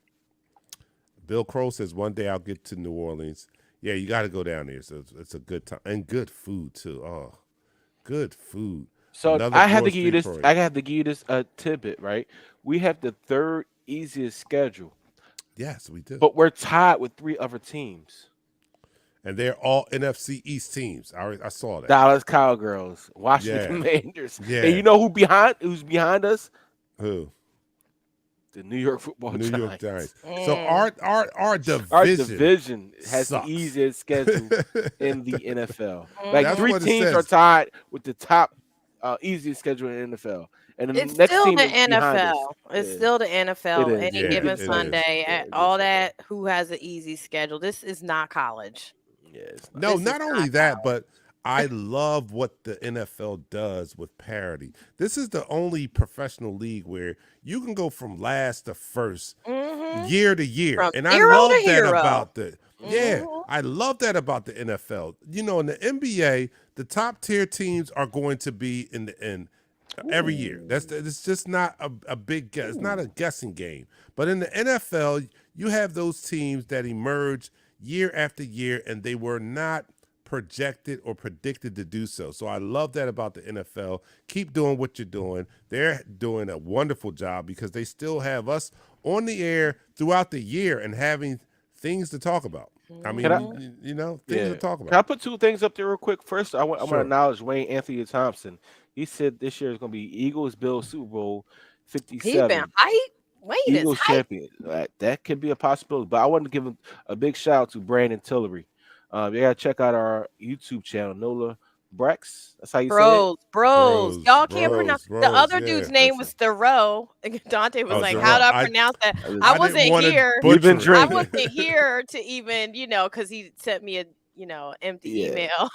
Bill Crow says one day I'll get to New Orleans. Yeah, you got to go down there. So it's a good time and good food too. Oh, good food. So Another I have to Broad give you Street this. parade. I have to give you this tidbit, right? We have the third easiest schedule, Yes, we do. but we're tied with 3 other teams: And they're all NFC East teams. I saw that. Dallas Cowgirls, Washington Yeah. Commanders. Yeah. And you know who's behind us? Who? The New York Football New Giants. York Giants. So our division. Our division has sucks. the easiest schedule in the NFL. Mm. Like That's 3 what it teams says. are tied with the top easiest schedule in the NFL, and the It's next still team the is behind us. NFL. It's Yeah. still the NFL. It is. Any Yeah, given it is. Sunday, Yeah, it all is. that. Who has an easy schedule? This is not college. Yeah, it's not. No, This is not only not that, but I love what the NFL does with parity. This is the only professional league where you can go from last to first year to year. From And I hero love to that hero. about the I love that about the NFL. You know, in the NBA, the top tier teams are going to be in the end every year. It's just not a big guess. It's not a guessing game. But in the NFL, you have those teams that emerge year after year, and they were not projected or predicted to do so. So I love that about the NFL. Keep doing what you're doing. They're doing a wonderful job because they still have us on the air throughout the year and having things to talk about. I mean, things to talk about. Can I put two things up there real quick? First, I want to Sure. acknowledge Wayne Anthony Thompson. He said this year is going to be Eagles Bills Super Bowl 57. He been hype. Wayne Eagles is hype. champion. That could be a possibility. But I want to give him a big shout out to Brandon Tillery. You gotta check out our YouTube channel, Nola Brex. That's how you say it. Bros. Y'all can't pronounce Bros, the other yeah, dude's name was Thoreau. Dante was like, Thoreau. "How do I pronounce that?" I wasn't didn't wanna here. butcher You've been it. I drinking. wasn't here to even, because he sent me a, empty email.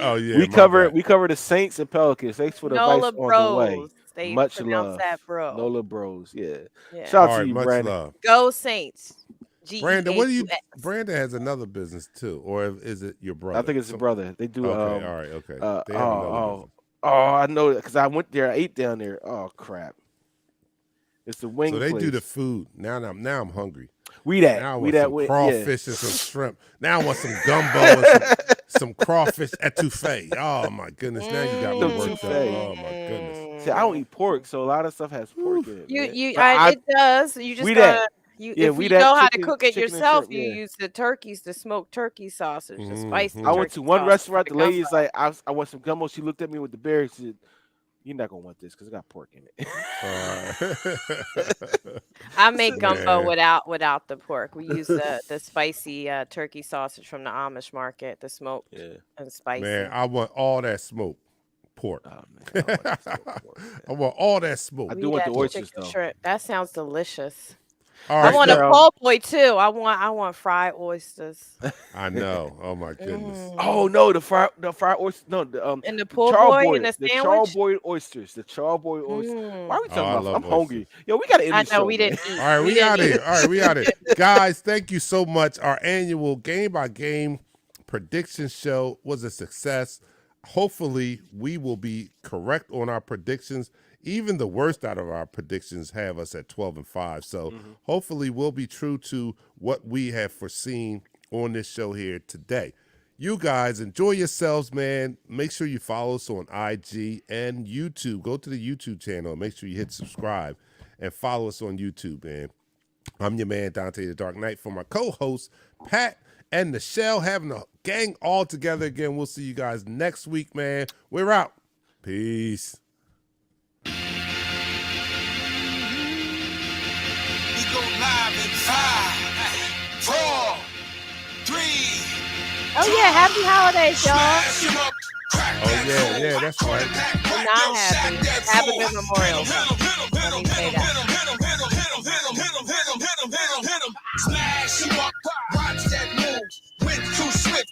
Oh yeah, we my cover bad. the Saints and Pelicans. Thanks for the Nola advice on the way. Bros. They Much pronounce love. that bro. Nola Bros. Yeah. Yeah. Shout out All to right, you, much Brandon. love. Go Saints. Brandon, what do you? G-E-A-U-X. Brandon has another business too, or is it your brother? I think it's his brother. They do. Okay, all right, okay. They have another business. I know because I went there. I ate down there. Oh crap! It's the wing. So they place. do the food. Now I'm hungry. We that. Now I we want that. some we- crawfish and some shrimp. Now I want some gumbo and some crawfish etouffee. Oh my goodness! Now you got me Mm. worked up. Etouffee. Oh my goodness! See, I don't eat pork, so a lot of stuff has pork in it. man. It does. You just we gotta. that. If we you that know how to chicken- cook it chicken and yourself, shrimp, you yeah. use the smoked turkey sausage, the Mhm. spicy. I I went turkey to one sausage restaurant. for The lady's like, I want some gumbo. She looked at me with the berry. She said, "You're not gonna want this because it got pork in it." I make gumbo Man. without the pork. We use the spicy turkey sausage from the Amish market, the smoked Yeah. and spicy. Man, I want all that smoked pork. Oh, man, I want that so pork, man. I want all that smoke. I We do want got the oysters, chicken though. shrimp. That sounds delicious. All I right, want a now- po' boy too. I want fried oysters. I know. Oh my goodness. Oh no, the fried oyster. No, the And the po' boy and the the sandwich. charboiled oysters. The charboiled oysters. Why are we Oh, talking I about? love I'm hungry. oysters. Yo, we gotta end I the know show, we man. didn't eat. All right, we didn't out eat. here. All right, we out here. Guys, thank you so much. Our annual game by game prediction show was a success. Hopefully, we will be correct on our predictions. Even the worst out of our predictions have us at 12-5. So hopefully we'll be true to what we have foreseen on this show here today. You guys enjoy yourselves, man. Make sure you follow us on IG and YouTube. Go to the YouTube channel and make sure you hit subscribe and follow us on YouTube, man. I'm your man, Dante the Dark Knight, for my co-host, Pat and Nichelle, having a gang all together again. We'll see you guys next week, man. We're out. Peace. We go live in 5, 4, 3. Oh yeah, happy holidays, y'all. Smash 'em up, crack Oh, that yeah, code. yeah, that's right. Quarterback, We're crack not them, happy. shot that Haven't fool. been Memorial. Hit 'em, hit 'em, hit 'em, Let me say hit 'em, that. hit 'em.